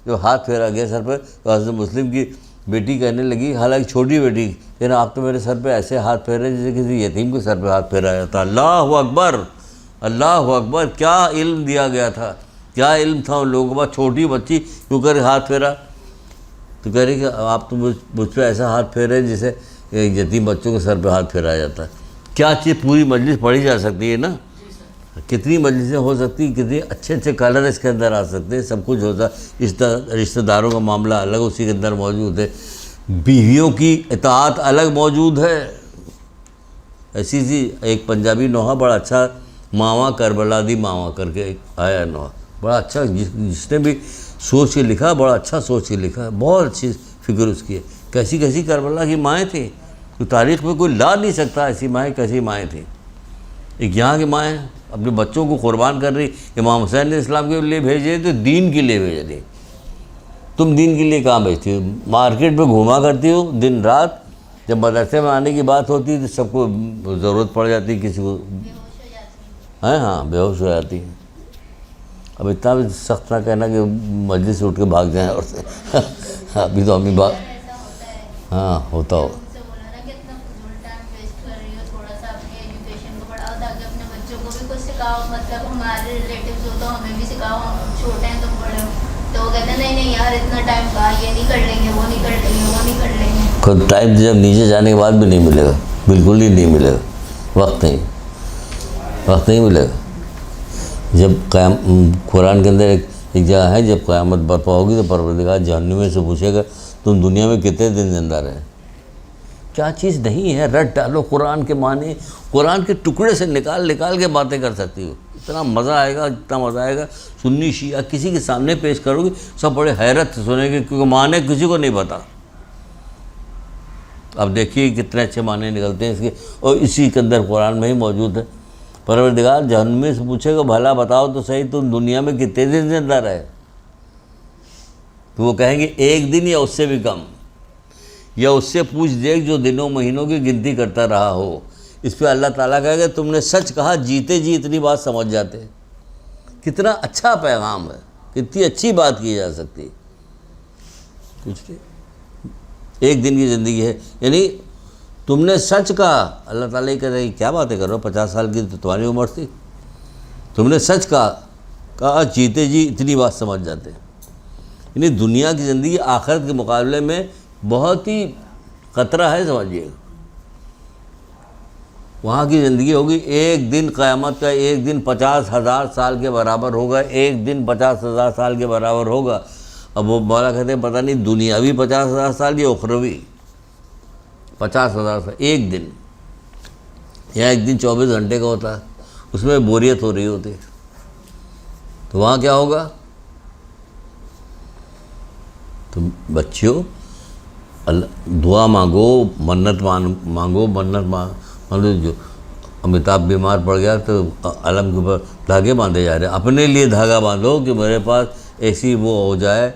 جو ہاتھ پھیرا گیا سر پہ, تو حضرت مسلم کی بیٹی کہنے لگی, حالانکہ چھوٹی بیٹی, کہ نا آپ تو میرے سر پہ ایسے ہاتھ پھیرے جیسے کسی یتیم کے سر پہ ہاتھ پھیرا جاتا. اللہ اکبر, اللہ اکبر, کیا علم دیا گیا تھا, کیا علم تھا ان لوگوں کے پاس. چھوٹی بچی کیوں کر ہاتھ پھیرا, تو کہہ رہی کہ آپ تو مجھ پہ ایسا ہاتھ پھیرے جیسے یتیم بچوں کے سر پہ ہاتھ پھیرایا جاتا ہے. کیا چیز پوری مجلس پڑھی جا سکتی ہے نا, کتنی مجلسیں ہو سکتی, کتنے اچھے اچھے کلر اس کے اندر آ سکتے ہیں, سب کچھ ہوتا. رشتہ داروں کا معاملہ الگ اسی کے اندر موجود ہے, بیویوں کی اطاعت الگ موجود ہے. ایسی سی ایک پنجابی نوحہ بڑا اچھا, ماواں کربلا دی ماواں کر کے ایک آیا نوحہ, بڑا اچھا, جس نے بھی سوچ کے لکھا, بڑا اچھا سوچ کے لکھا, بہت اچھی فکر اس کی ہے. کیسی کیسی کربلا کی مائیں تھیں, تو تاریخ میں کوئی لا نہیں سکتا ایسی مائیں کیسی مائیں تھیں. ایک یہاں کی مائیں اپنے بچوں کو قربان کر رہی. امام حسین نے اسلام کے لیے بھیجے تو دین کے لیے بھیج رہی. تم دین کے لیے کہاں بھیجتی ہو, مارکیٹ پہ گھوما کرتی ہو دن رات. جب مدرسے میں آنے کی بات ہوتی ہے تو سب کو ضرورت پڑ جاتی ہے, کسی کو ہاں بے ہوش ہو جاتی ہے. اب اتنا بھی سخت نہ کہنا کہ مجلس سے اٹھ کے بھاگ جائیں اور سے. ابھی تو ہمیں ہاں ہوتا ہو. مطلب ہمارے ریلیٹیوز ہو تو ہمیں بھی سکھاؤ, ہم چھوٹے ہیں تم بڑے ہو, تو وہ کہتے ہیں نہیں نہیں یار اتنا ٹائم کہا, یہ نہیں کر لیں گے, وہ نہیں کر لیں گے, وہ نہیں کر لیں گے. خود ٹائم جب نیچے جانے کے بعد بھی نہیں ملے گا, بالکل ہی نہیں ملے گا, وقت نہیں ملے گا. جب قرآن کے اندر ایک جگہ ہے, جب قیامت برپا ہوگی تو پروردگار جہنم میں سے پوچھے گا تم دنیا میں کتنے دن زندہ رہے. کیا چیز نہیں ہے, رٹ ڈالو قرآن کے معنی, قرآن کے ٹکڑے سے نکال کے باتیں کر سکتی ہو. اتنا مزہ آئے گا, اتنا مزہ آئے گا. سنی شیعہ کسی کے سامنے پیش کرو گی, سب بڑے حیرت سے سنیں گے, کیونکہ معنی کسی کو نہیں پتا. اب دیکھیے کتنے اچھے معنی نکلتے ہیں اس کے, اور اسی کے اندر قرآن میں ہی موجود ہے. پروردگار جہنم میں سے پوچھے گا بھلا بتاؤ تو صحیح تم دنیا میں کتنے دن زندہ رہے. تو وہ کہیں گے ایک دن یا اس سے بھی کم, یا اس سے پوچھ دیکھ جو دنوں مہینوں کی گنتی کرتا رہا ہو. اس پہ اللہ تعالیٰ کہے گا تم نے سچ کہا, جیتے جی اتنی بات سمجھ جاتے. کتنا اچھا پیغام ہے, کتنی اچھی بات کی جا سکتی. کچھ ایک دن کی زندگی ہے, یعنی تم نے سچ کہا. اللہ تعالیٰ یہ کہہ رہے کیا باتیں کر رہے ہو, 50 سال کی تو تمہاری عمر تھی, تم نے سچ کہا جیتے جی اتنی بات سمجھ جاتے. یعنی دنیا کی زندگی آخرت کے مقابلے میں بہت ہی خطرہ ہے, سمجھیے. وہاں کی زندگی ہوگی ایک دن قیامت کا, ایک دن 50,000 سال کے برابر ہوگا, ایک دن 50,000 سال کے برابر ہوگا. اب وہ مولا کہتے ہیں پتہ نہیں دنیاوی 50,000 سال یا اخروی 50,000 سال. ایک دن یا ایک دن 24 گھنٹے کا ہوتا ہے, اس میں بوریت ہو رہی ہوتی ہے. تو وہاں کیا ہوگا؟ تو بچیوں دعا مانگو, منت مانگو, جو امیتابھ بیمار پڑ گیا تو علم کے اوپر دھاگے باندھے جا رہے ہیں. اپنے لیے دھاگا باندھو کہ میرے پاس ایسی وہ ہو جائے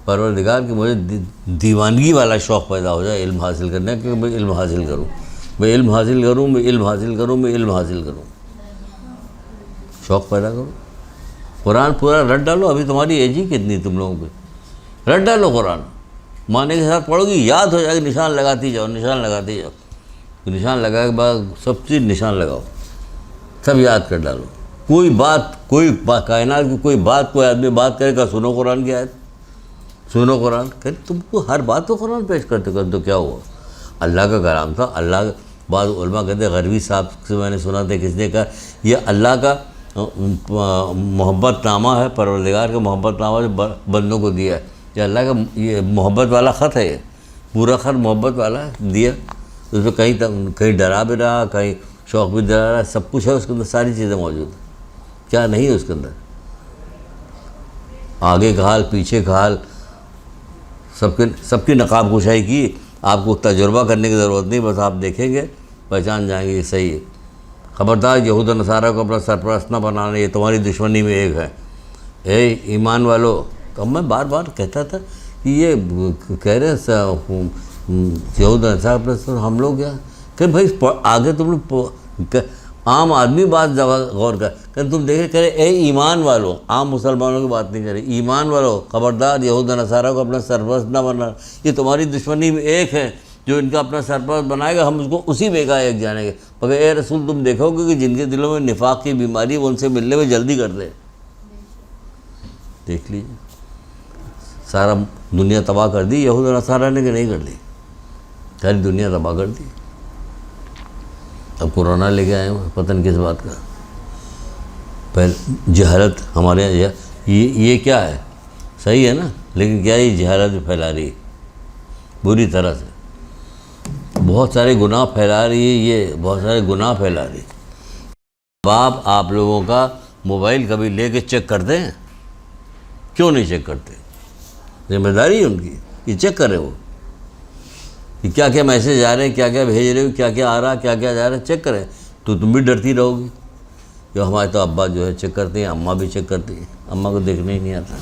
پروردگار کہ مجھے دیوانگی والا شوق پیدا ہو جائے علم حاصل کرنے کا, کہ میں علم حاصل کروں, میں علم حاصل کروں, میں علم حاصل کروں, میں علم حاصل کروں. شوق پیدا کرو. قرآن پورا رٹ ڈالو. ابھی تمہاری ایج ہی کتنی تم لوگوں کی, رٹ ڈالو قرآن, معنی کے ساتھ پڑھو گی, یاد ہو جائے گا. نشان لگاتی جاؤ, نشان لگاتی جاؤ, نشان لگا کے بعد سب چیز نشان لگاؤ, سب یاد کر ڈالو. کوئی بات کائنات کی کوئی بات کوئی آدمی بات کرے گا, سنو قرآن کی آیت, سنو قرآن. کہ تم کو ہر بات کو قرآن پیش کرتے تو کیا ہوا؟ اللہ کا کلام تھا. اللہ بعض علماء کہتے ہیں, غروی صاحب سے میں نے سنا تھا, کس نے کہا یہ اللہ کا محبت نامہ ہے, پروردگار کا محبت نامہ جو بندوں کو دیا ہے. یہ اللہ کا یہ محبت والا خط ہے, یہ پورا خط محبت والا ہے دیا. اس میں کہیں ڈرا بھی رہا، کہیں شوق بھی دلا رہا، سب کچھ ہے اس کے اندر، ساری چیزیں موجود ہیں. کیا نہیں ہے اس کے اندر؟ آگے کا حال، پیچھے کا حال، سب کی نقاب کشائی کی. آپ کو تجربہ کرنے کی ضرورت نہیں، بس آپ دیکھیں گے پہچان جائیں گے یہ صحیح ہے. خبردار یہود و نصارہ کو اپنا سرپرست نہ بنانا، یہ تمہاری دشمنی میں ایک ہے. اے ایمان والو، تو میں بار بار کہتا تھا کہ یہ کہہ رہے ہیں یہود و نصارہ اپنا، ہم لوگ کیا کہ بھائی آگے تم لوگ عام آدمی بات غور کر کہ تم دیکھے کرے اے ایمان والو، عام مسلمانوں کی بات نہیں کرے، ایمان والو خبردار یہود و نصارہ کو اپنا سرپرست نہ بنانا، یہ تمہاری دشمنی میں ایک ہے. جو ان کا اپنا سرپرست بنائے گا ہم اس کو اسی میں کا ایک جانیں گے. مگر اے رسول تم دیکھو گے کہ جن کے دلوں میں نفاق کی بیماری وہ ان سے ملنے میں جلدی کرتے ہیں. دیکھ لیجیے سارا دنیا تباہ کر دی یہود و نصارہ نے کہ نہیں کر دی؟ ساری دنیا تباہ کر دی. اب کورونا لے کے آئے ہیں پتہ نہیں کس بات کا. پہلے جہالت ہمارے یہاں یہ کیا ہے؟ صحیح ہے نا، لیکن کیا یہ جہالت پھیلا رہی ہے بری طرح سے. بہت سارے گناہ پھیلا رہی ہے، یہ بہت سارے گناہ پھیلا رہی ہے. باپ آپ لوگوں کا موبائل کبھی لے کے چیک کرتے ہیں؟ کیوں نہیں چیک کرتے؟ ذمہ داری ہے ان کی کہ چیک کریں وہ کہ کیا کیا میسیج آ رہے ہیں، کیا کیا بھیج رہے ہو، کیا کیا آ رہا، کیا کیا جا رہا ہے، چیک کریں. تو تم بھی ڈرتی رہو گی. جو ہمارے تو ابا جو ہے چیک کرتے ہیں، اماں بھی چیک کرتی ہیں. اماں کو دیکھنے ہی نہیں آتا،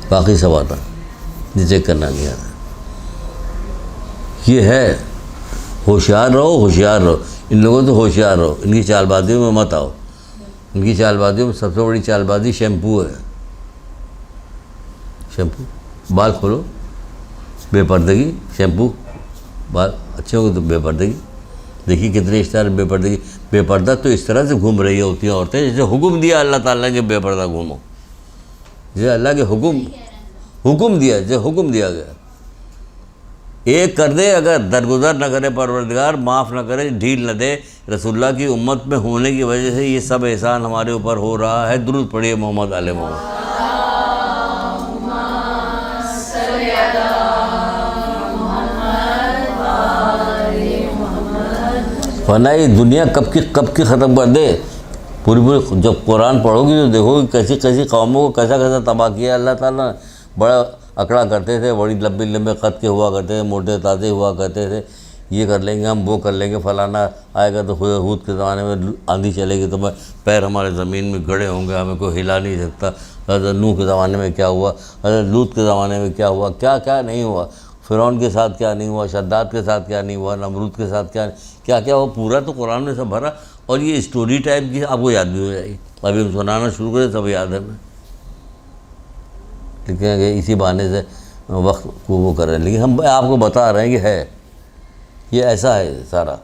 باقی سب آتا، یہ چیک کرنا نہیں آتا. یہ ہے ہوشیار رہو، ہوشیار رہو. ان لوگوں سے ہوشیار رہو، ان کی چال بازیوں میں مت آؤ. ان کی چال بازیوں میں سب سے بڑی چال بازی شیمپو ہے. شیمپو، بال کھولو، بے پردگی، شیمپو، بال اچھے ہو تو بے پردگی. دیکھیے کتنے اشتہار بے پردگی. بے پردہ تو اس طرح سے گھوم رہی ہوتی ہیں عورتیں جیسے حکم دیا اللہ تعالیٰ کے بے پردہ گھومو. جیسے اللہ کے حکم دیا، جیسے حکم دیا گیا. ایک کر دے اگر درگزر نہ کرے پروردگار، معاف نہ کرے، ڈھیل نہ دے. رسول اللہ کی امت میں ہونے کی وجہ سے یہ سب احسان ہمارے اوپر ہو رہا ہے. درود پڑھیے محمد آل محمد. فنائی دنیا کب کی ختم کر دے. پوری جب قرآن پڑھو گی تو دیکھو گی کیسی قوموں کو کیسا تباہ کیا اللہ تعالیٰ. بڑا اکڑا کرتے تھے، بڑی لمبے خط کے ہوا کرتے تھے، موٹے تازے ہوا کرتے تھے. یہ کر لیں گے ہم، وہ کر لیں گے، فلانا آئے گا تو ہود کے زمانے میں آندھی چلے گی تو پیر ہمارے زمین میں گڑے ہوں گے، ہمیں کوئی ہلا نہیں سکتا. حضرت نوح کے زمانے میں کیا ہوا، حضرت لوط کے زمانے میں کیا ہوا، کیا کیا نہیں ہوا. فرعون کے ساتھ کیا نہیں ہوا، شداد کے ساتھ کیا نہیں ہوا، نمرود کے ساتھ کیا کیا ہوا. پورا تو قرآن میں سب بھرا. اور یہ اسٹوری ٹائپ کی آپ کو یاد بھی ہو جائے گی. ابھی ہم سنانا شروع کریں سب یاد ہے. میں لیکن اسی بہانے سے وقت کو وہ کر رہے ہیں، لیکن ہم آپ کو بتا رہے ہیں کہ ہے یہ ایسا ہے سارا.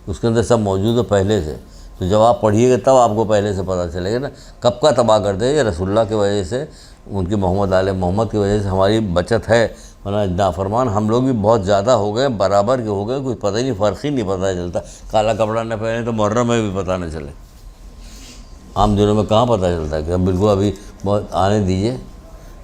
اس کے اندر سب موجود ہے پہلے سے. تو جب آپ پڑھیے گا تب آپ کو پہلے سے پتہ چلے گا نا کب کا تباہ کرتے ہیں. یہ رسول اللہ کی وجہ سے، ان کی محمد آل محمد کی وجہ سے ہماری بچت ہے. ورنہ نافرمان ہم لوگ بھی بہت زیادہ ہو گئے، برابر کے ہو گئے. کوئی پتہ ہی نہیں، فرق ہی نہیں پتہ چلتا. کالا کپڑا نہ پہنے تو محرم میں بھی پتہ نہ چلے. عام دنوں میں کہاں پتہ چلتا ہے کہ بالکل ابھی بہت آنے دیجیے.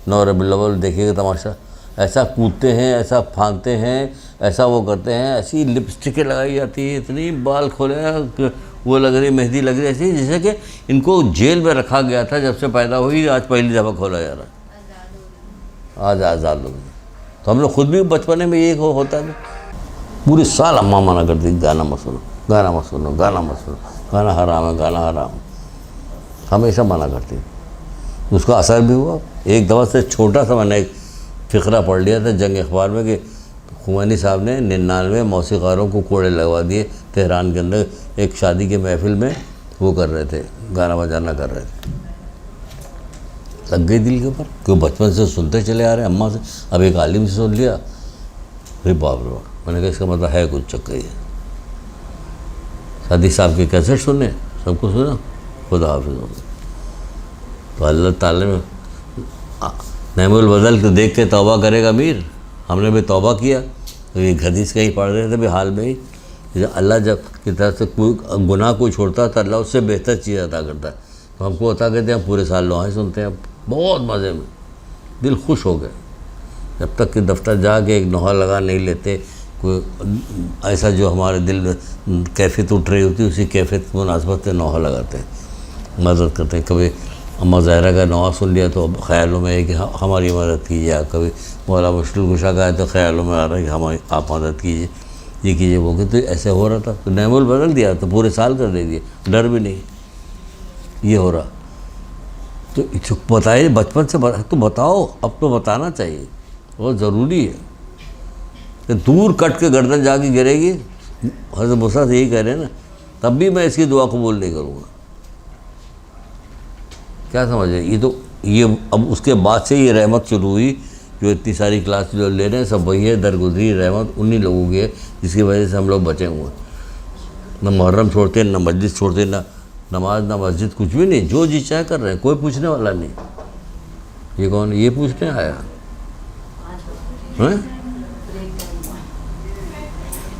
9 ربیع الاول دیکھیے گا تماشا. ایسا کودتے ہیں، ایسا پھاندتے ہیں، ایسا وہ کرتے ہیں. ایسی لپسٹکیں لگائی جاتی ہیں، اتنی بال کھولے ہیں، وہ لگ رہی مہندی لگ رہی ہے ایسی جیسے کہ ان کو جیل میں رکھا گیا تھا جب سے پیدا ہوئی. آج پہلی دفعہ کھولا جا رہا ہے. آج آزاد لوگ. تو ہم لوگ خود بھی بچپنے میں یہ ہوتا ہے. پورے سال اماں منع کرتی گانا مت سنو، گانا مت سنو، گانا مت سنو، گانا حرام ہے، گانا حرام. ہمیشہ منع کرتی. اس کا اثر بھی ہوا. ایک دفعہ سے چھوٹا سا میں نے ایک فقرہ پڑھ لیا تھا جنگ اخبار میں کہ خمینی صاحب نے 99 موسیقاروں کو کوڑے لگوا دیے تہران کے اندر. ایک شادی کے محفل میں وہ کر رہے تھے، گانا بجانا کر رہے تھے. لگ گئی دل کے اوپر کہ وہ بچپن سے سنتے چلے آ رہے ہیں اماں سے. اب ایک عالم سے سن لیا، ارے باپ رے باپ. میں نے کہا اس کا مطلب ہے کچھ چکر ہے. صادق صاحب کے کیسٹ سنے، سب کو سنا. خدا حافظ. تو اللہ تعالیٰ نے نعم البدل کو دیکھ کے توبہ کرے گا امیر. ہم نے بھی توبہ کیا. تو یہ حدیث کہیں پڑھ رہے تھے بھی حال میں ہی اللہ جب کی طرف سے کوئی گناہ کوئی چھوڑتا ہے تو اللہ اس سے بہتر چیز عطا کرتا ہے. تو ہم کو عطا کرتے ہیں، ہم پورے سال لوہائیں سنتے ہیں بہت مزے میں، دل خوش ہو گئے. جب تک کہ دفتر جا کے ایک نوحہ لگا نہیں لیتے، کوئی ایسا جو ہمارے دل میں کیفیت اٹھ رہی ہوتی ہے اسی کیفیت کی مناسبت سے نوحہ لگاتے ہیں، مدد کرتے ہیں۔ کبھی اماں زہرا کا نوحہ سن لیا تو خیالوں میں ہے کہ ہماری مدد کیجیے، کبھی مولا مشکل کشا کا ہے تو خیالوں میں آ رہا ہے کہ آپ مدد کیجیے، یہ کیجیے وہ کہ تو ایسے ہو رہا تھا، تو نعمل بدل دیا تو پورے سال کر دے دیے، ڈر بھی نہیں، یہ ہو رہا۔ تو بتائیے بچپن سے تو بتاؤ، اب تو بتانا چاہیے، بہت ضروری ہے کہ دور کٹ کے گردن جا کے گرے گی، حضرت موسیٰ سے یہی کہہ رہے ہیں نا، تب بھی میں اس کی دعا قبول نہیں کروں گا۔ کیا سمجھے؟ یہ اب اس کے بعد سے یہ رحمت شروع ہوئی، جو اتنی ساری کلاس جو لے رہے ہیں سب وہی ہے، درگزری رحمت انہی لوگوں کی ہے جس کی وجہ سے ہم لوگ بچے ہوئے ہیں۔ نہ محرم چھوڑتے نہ مسجد چھوڑتے، نہ نماز نہ مسجد، کچھ بھی نہیں، جو جی چاہے کر رہے ہیں، کوئی پوچھنے والا نہیں۔ یہ کون؟ یہ پوچھنے آیا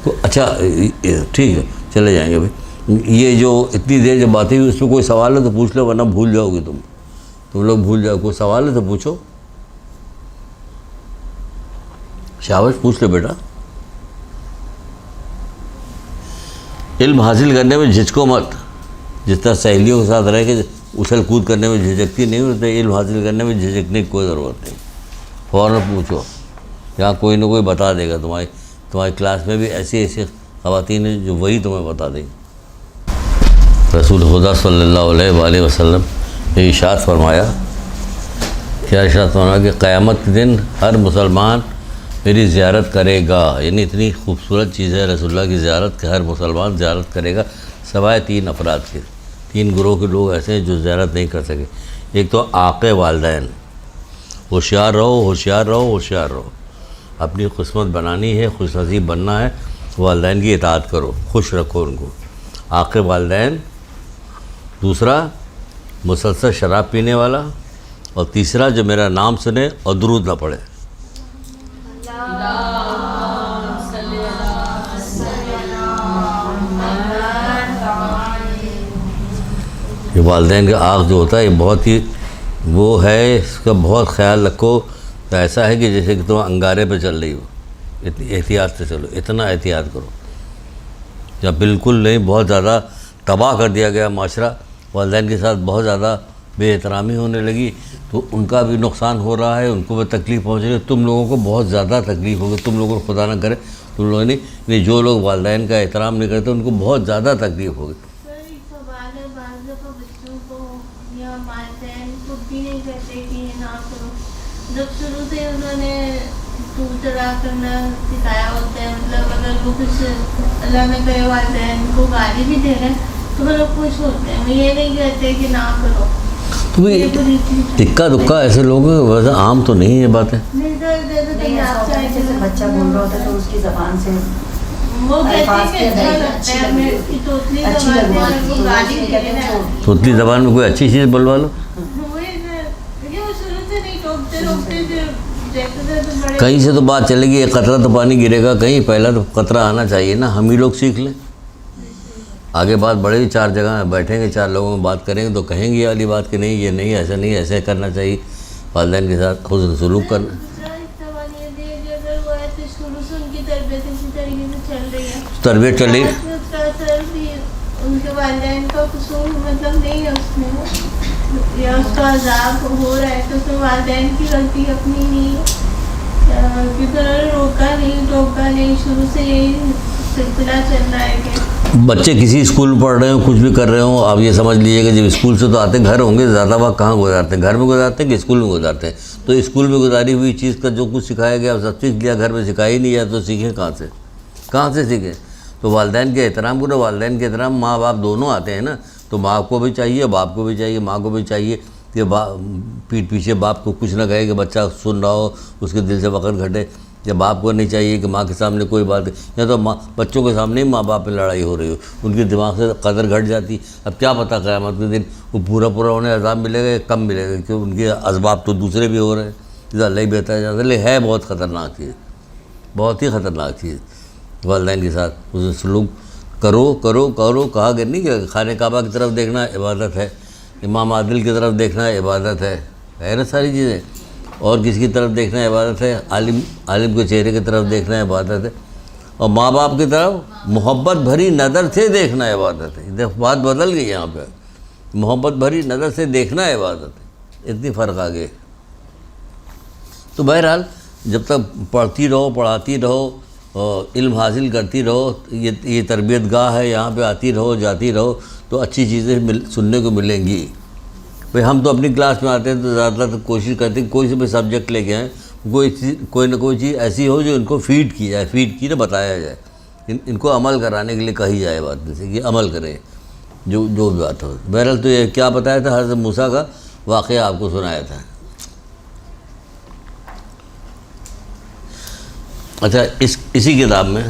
تو اچھا ٹھیک ہے چلے جائیں گے بھائی۔ یہ جو اتنی دیر جب باتیں ہوئی اس میں کوئی سوال ہے تو پوچھ لو، ورنہ بھول جاؤ گے تم لوگ بھول جاؤ۔ کوئی سوال ہے تو پوچھو، شاباش پوچھ لو بیٹا۔ علم حاصل کرنے میں جھجکو مت، جس طرح سہیلیوں کے ساتھ رہ کے اچھل کود کرنے میں جھجکتی نہیں ہوتی، علم حاصل کرنے میں جھجکنے کی کوئی ضرورت نہیں، فوراً پوچھو، یہاں کوئی نہ کوئی بتا دے گا۔ تمہاری کلاس میں بھی ایسی خواتین ہیں جو وہی تمہیں بتا دیں گی۔ رسول خدا صلی اللہ علیہ وآلہ وسلم نے ارشاد فرمایا، کیا ارشاد فرمایا کہ قیامت کے دن ہر مسلمان میری زیارت کرے گا، یعنی اتنی خوبصورت چیز ہے رسول اللہ کی زیارت کہ ہر مسلمان زیارت کرے گا، سوائے 3 افراد کے، 3 گروہ کے لوگ ایسے ہیں جو زیارت نہیں کر سکے۔ ایک تو عاق والدین، ہوشیار رہو ہوشیار رہو ہوشیار رہو، اپنی قسمت بنانی ہے، خوش نصیب بننا ہے، والدین کی اطاعت کرو، خوش رکھو ان کو، عاق والدین۔ دوسرا مسلسل شراب پینے والا، اور تیسرا جو میرا نام سنے اور درود نہ پڑھے۔ یہ والدین کا عاق جو ہوتا ہے یہ بہت ہی وہ ہے، اس کا بہت خیال رکھو۔ تو ایسا ہے کہ جیسے کہ تم انگارے پہ چل رہی ہو، اتنی احتیاط سے چلو، اتنا احتیاط کرو۔ جب بالکل نہیں، بہت زیادہ تباہ کر دیا گیا معاشرہ، والدین کے ساتھ بہت زیادہ بے احترامی ہونے لگی، تو ان کا بھی نقصان ہو رہا ہے، ان کو بھی تکلیف پہنچ رہی ہے، تم لوگوں کو بہت زیادہ تکلیف ہوگی، تم لوگوں کو خدا نہ کرے، تم لوگوں نے جو لوگ والدین کا احترام نہیں کرتے ان کو بہت زیادہ تکلیف ہوگی۔ جب شروع سے انہوں نے دور چڑھا کرنا سکھایا ہوتا ہے، مطلب اگر وہ کچھ اللہ نے کہے والدین کو گالی بھی دے رہے ہیں تو وہ لوگ خوش ہوتے ہیں، وہ یہ نہیں کہتے کہ نہ کرو۔ تو اکا دکا ایسے لوگ ویسے عام تو نہیں یہ باتیں، جیسے بچہ بول رہا ہوتا ہے تو اس کی زبان سے وہ کہتے ہیں کہ اچھا لگتا ہے، ہمیں توتلی زبان میں وہ گالی دے رہے ہیں، توتلی زبان میں کوئی اچھی چیز بلوا لو۔ کہیں سے تو بات چلے گی، ایک قطرہ تو پانی گرے گا کہیں، پہلا تو قطرہ آنا چاہیے نا، ہم ہی لوگ سیکھ لیں۔ آگے بات بڑھے گی، 4 جگہ بیٹھیں گے، 4 لوگوں میں بات کریں گے تو کہیں گے یہ والی بات کہ نہیں یہ نہیں، ایسا نہیں، ایسے کرنا چاہیے، والدین کے ساتھ حسن سلوک کرنا۔ تربیت چل رہی ہے، ان کے والدین کا قصور مطلب نہیں ہے اس میں، یا اس کا عذاب ہو رہا ہے تو اس میں والدین کی غلطی اپنی نہیں ہے، کیونکہ روکا نہیں، شروع سے یہی سلسلہ چل رہا ہے کہ بچے کسی اسکول میں پڑھ رہے ہوں، کچھ بھی کر رہے ہوں، آپ یہ سمجھ لیجیے کہ جب اسکول سے تو آتے ہیں، گھر ہوں گے، زیادہ وقت کہاں گزارتے ہیں، گھر میں گزارتے ہیں کہ اسکول میں گزارتے ہیں، تو اسکول میں گزاری ہوئی چیز کا جو کچھ سکھایا گیا سب سیکھ لیا، گھر میں سکھائی نہیں جائے تو سیکھیں کہاں سے سیکھیں؟ تو والدین کے احترام کرو، والدین کے احترام، ماں باپ دونوں آتے ہیں نا، تو ماں کو بھی چاہیے، باپ کو بھی چاہیے، ماں کو بھی چاہیے کہ پیٹھ پیچھے باپ کو کچھ نہ کہے کہ بچہ سن رہا ہو، اس کے دل سے وقت گھٹے، یا باپ کو نہیں چاہیے کہ ماں کے سامنے کوئی بات، یا تو بچوں کے سامنے ہی ماں باپ میں لڑائی ہو رہی ہو، ان کے دماغ سے قدر گھٹ جاتی۔ اب کیا پتہ قیامت کے دن وہ پورا انہیں عذاب ملے گا یا کم ملے گا، کیوں ان کے اسباب تو دوسرے بھی ہو رہے ہیں، جیسا اللہ ہی بہتر جاتا ہے، لیکن ہے بہت خطرناک چیز، بہت ہی خطرناک چیز۔ والدین کے ساتھ اسے سلوک کرو، کہا کہ نہیں کہ خانہ کعبہ کی طرف دیکھنا عبادت ہے، امام عادل کی طرف دیکھنا عبادت ہے نا ساری چیزیں، اور کسی کی طرف دیکھنا عبادت ہے؟ عالم کے چہرے کی طرف دیکھنا عبادت ہے، اور ماں باپ کی طرف محبت بھری نظر سے دیکھنا عبادت ہے۔ بات بدل گئی یہاں پہ، محبت بھری نظر سے دیکھنا عبادت ہے، اتنی فرق آ گئی۔ تو بہرحال جب تک پڑھتی رہو، پڑھاتی رہو، اور علم حاصل کرتی رہو، یہ تربیت گاہ ہے، یہاں پہ آتی رہو، جاتی رہو، تو اچھی چیزیں سننے کو ملیں گی۔ بھئی ہم تو اپنی کلاس میں آتے ہیں تو زیادہ تر کوشش کرتے ہیں کوئی سے بھی سبجیکٹ لے کے آئیں، کوئی نہ کوئی چیز ایسی ہو جو ان کو فیڈ کی جائے، فیڈ کی نہ بتایا جائے، ان کو عمل کرانے کے لیے کہی جائے بات، جیسے کہ عمل کریں جو بھی بات ہو۔ بہرحال تو یہ کیا بتایا تھا، حضرت موسیٰ کا واقعہ آپ کو سنایا تھا۔ اچھا، اسی کتاب میں،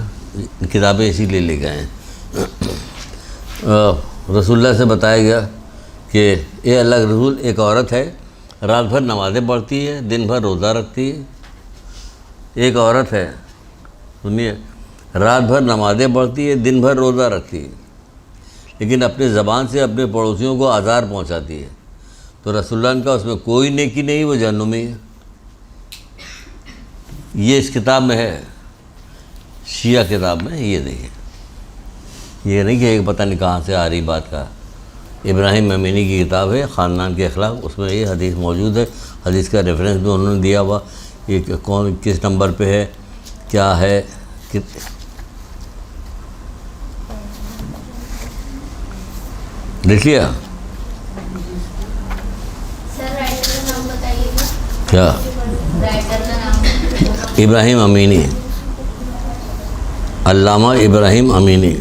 کتابیں اسی لیے لے کے آئے ہیں، رسول اللہ سے بتایا گیا کہ اے اللہ کے رسول، ایک عورت ہے رات بھر نمازیں پڑھتی ہے، دن بھر روزہ رکھتی ہے۔ ایک عورت ہے، سنیے، رات بھر نمازیں پڑھتی ہے، دن بھر روزہ رکھتی ہے، لیکن اپنے زبان سے اپنے پڑوسیوں کو آزار پہنچاتی ہے، تو رسول اللہ نے کہا اس میں کوئی نیکی نہیں، وہ جہنمی ہے۔ یہ اس کتاب میں ہے، شیعہ کتاب میں، یہ دیکھیں، یہ نہیں کہ ایک پتہ نہیں کہاں سے آ رہی بات کا، ابراہیم امینی کی کتاب ہے خاندان کے اخلاق، اس میں یہ حدیث موجود ہے، حدیث کا ریفرنس بھی انہوں نے دیا ہوا، یہ کون کس نمبر پہ ہے، کیا ہے، دیکھ لیا سر رائٹر کا نام بتائیے گا، کیا؟ رائٹر کا نام ابراہیم امینی، علامہ ابراہیم امینی۔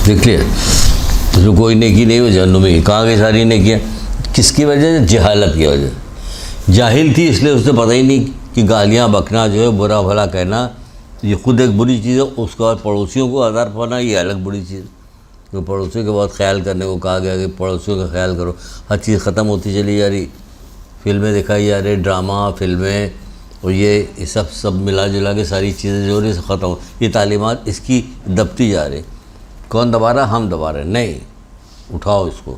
دیکھ لیا، اس میں کوئی نیکی نہیں، وہ جہنمی۔ کہاں گئی ساری نیکیاں؟ کس کی وجہ سے؟ جہالت کی وجہ سے۔ جاہل تھی، اس لیے اسے پتہ ہی نہیں کہ گالیاں بکنا جو ہے، برا بھلا کہنا، یہ خود ایک بری چیز ہے، اس کے بعد پڑوسیوں کو آزار پہنچانا یہ الگ بری چیز ہے۔ تو پڑوسیوں کے بعد خیال کرنے کو کہا گیا کہ پڑوسیوں کا خیال کرو، ہر چیز ختم ہوتی چلی جا رہی، فلمیں دکھائی جا رہی، ڈرامہ، فلمیں، اور یہ سب ملا جلا کے ساری چیزیں جو رہی ختم ہو، یہ تعلیمات اس کی دبتی جا رہی۔ کون دبا رہا؟ ہم دبا رہے ہیں۔ نہیں، اٹھاؤ اس کو،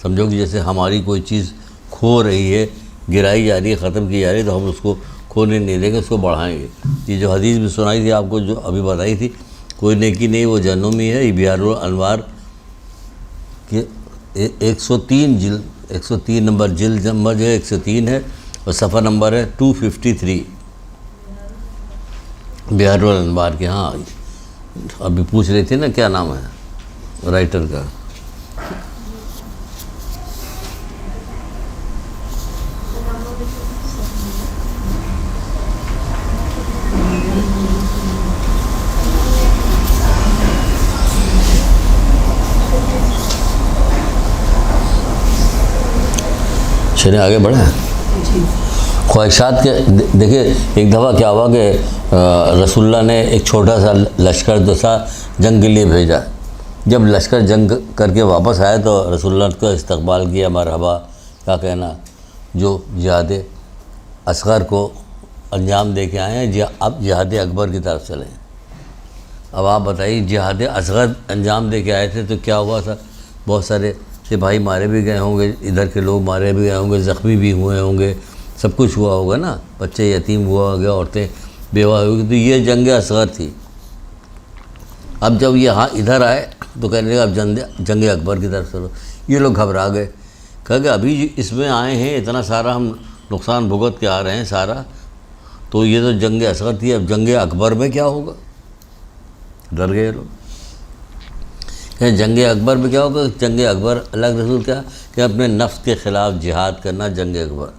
سمجھو کہ جیسے ہماری کوئی چیز کھو رہی ہے، گرائی جا رہی ہے، ختم کی جا رہی ہے، تو ہم اس کو کھونے نہیں دیں گے، اس کو بڑھائیں گے۔ یہ جو حدیث بھی سنائی تھی آپ کو، جو ابھی بتائی تھی، کوئی نیکی نہیں، وہ جہنمی ہے، یہ بیار الانوار کے 103 جلد، 103 نمبر جلد نمبر جو ہے 103 ہے، اور صفحہ نمبر ہے 253، بیار الانوار کے۔ ہاں، ابھی پوچھ رہی تھی نا کیا نام ہے رائٹر کا۔ چلیں آگے بڑھیں۔ خواہشات کے دیکھیں، ایک دفعہ کیا ہوا کہ رسول اللہ نے ایک چھوٹا سا لشکر جو تھا جنگ کے لیے بھیجا۔ جب لشکر جنگ کر کے واپس آیا تو رسول اللہ کا استقبال کیا، مرحبا، کیا کہنا، جو جہاد اصغر کو انجام دے کے آئے ہیں، اب جہاد اکبر کی طرف چلیں۔ اب آپ بتائیے، جہاد اصغر انجام دے کے آئے تھے تو کیا ہوا تھا؟ بہت سارے سپاہی مارے بھی گئے ہوں گے، ادھر کے لوگ مارے بھی گئے ہوں گے، زخمی بھی ہوئے ہوں گے، سب کچھ ہوا ہوگا نا، بچے یتیم ہوا ہوگا، عورتیں بیوہ ہوگی، تو یہ جنگ اصغر تھی۔ اب جب یہاں ادھر آئے تو کہنے لگا اب جنگ اکبر کی طرف چلو۔ یہ لوگ گھبرا گئے، کہا کہ ابھی اس میں آئے ہیں، اتنا سارا ہم نقصان بھگت کے آ رہے ہیں سارا، تو یہ تو جنگ اصغر تھی، اب جنگ اکبر میں کیا ہوگا؟ ڈر گئے لوگ کہ جنگ اکبر میں کیا ہوگا؟ جنگ اکبر اللہ کے رسول کیا کہ اپنے نفس کے خلاف جہاد کرنا، جنگ اکبر۔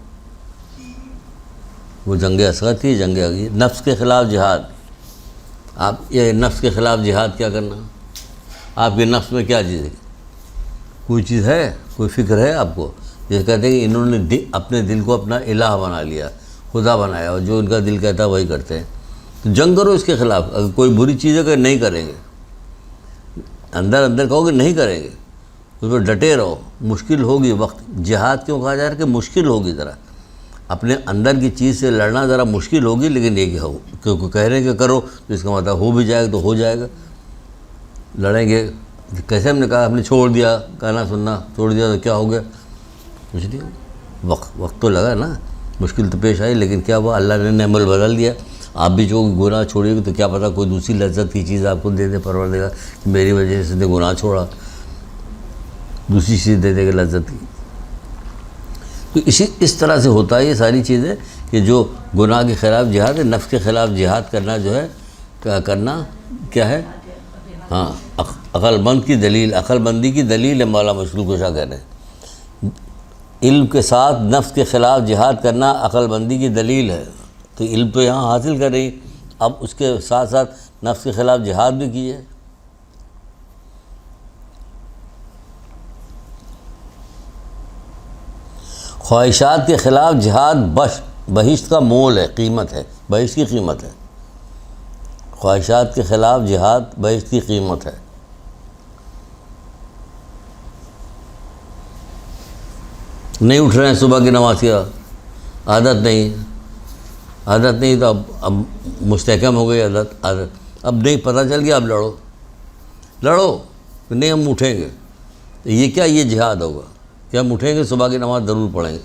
وہ جنگ اصغر تھی، جنگ نفس کے خلاف جہاد۔ آپ یہ نفس کے خلاف جہاد کیا کرنا؟ آپ کے نفس میں کیا چیز ہے؟ کوئی چیز ہے، کوئی فکر ہے آپ کو؟ جیسے کہتے ہیں کہ انہوں نے اپنے دل کو اپنا الہ بنا لیا، خدا بنایا، اور جو ان کا دل کہتا ہے وہی کرتے ہیں۔ تو جنگ کرو اس کے خلاف۔ اگر کوئی بری چیز ہے کہ نہیں کریں گے، اندر کہو کہ نہیں کریں گے، اس پہ ڈٹے رہو. مشکل ہوگی وقت. جہاد کیوں کہا جا رہا ہے کہ مشکل ہوگی, ذرا اپنے اندر کی چیز سے لڑنا ذرا مشکل ہوگی, لیکن یہ کہ ہو, کیونکہ کہہ رہے ہیں کہ کرو تو اس کا مطلب ہو بھی جائے گا, تو ہو جائے گا. لڑیں گے کیسے؟ ہم نے کہا ہم نے چھوڑ دیا کہنا سننا, چھوڑ دیا تو کیا ہو گیا؟ کچھ نہیں. وقت تو لگا نا, مشکل تو پیش آئی, لیکن کیا ہوا؟ اللہ نے عمل بدل دیا. آپ بھی جو گناہ چھوڑیے گے تو کیا پتہ کوئی دوسری لذت کی چیز آپ کو دے دے پروردگار, کہ میری وجہ سے نے گناہ چھوڑا, دوسری چیز دے دے گا لذت کی. تو اس طرح سے ہوتا ہے یہ ساری چیزیں, کہ جو گناہ کے خلاف جہاد ہے, نفس کے خلاف جہاد کرنا جو ہے کرنا کیا ہے؟ ہاں, عقل مند کی دلیل, عقل مندی کی دلیل ہے مولا مشکل کشا کہہ رہے ہیں. علم کے ساتھ نفس کے خلاف جہاد کرنا عقل مندی کی دلیل ہے. تو علم تو یہاں حاصل کر رہی, اب اس کے ساتھ ساتھ نفس کے خلاف جہاد بھی کیے. خواہشات کے خلاف جہاد بہشت کا مول ہے, قیمت ہے, بہشت کی قیمت ہے. خواہشات کے خلاف جہاد بہشت کی قیمت ہے. نہیں اٹھ رہے ہیں صبح کی نماز کی عادت نہیں تو اب مستحکم ہو گئی عادت. اب نہیں, پتہ چل گیا, اب لڑو نہیں ہم اٹھیں گے. تو یہ کیا؟ یہ جہاد ہوگا کہ ہم اٹھیں گے, صبح کی نماز ضرور پڑھیں گے.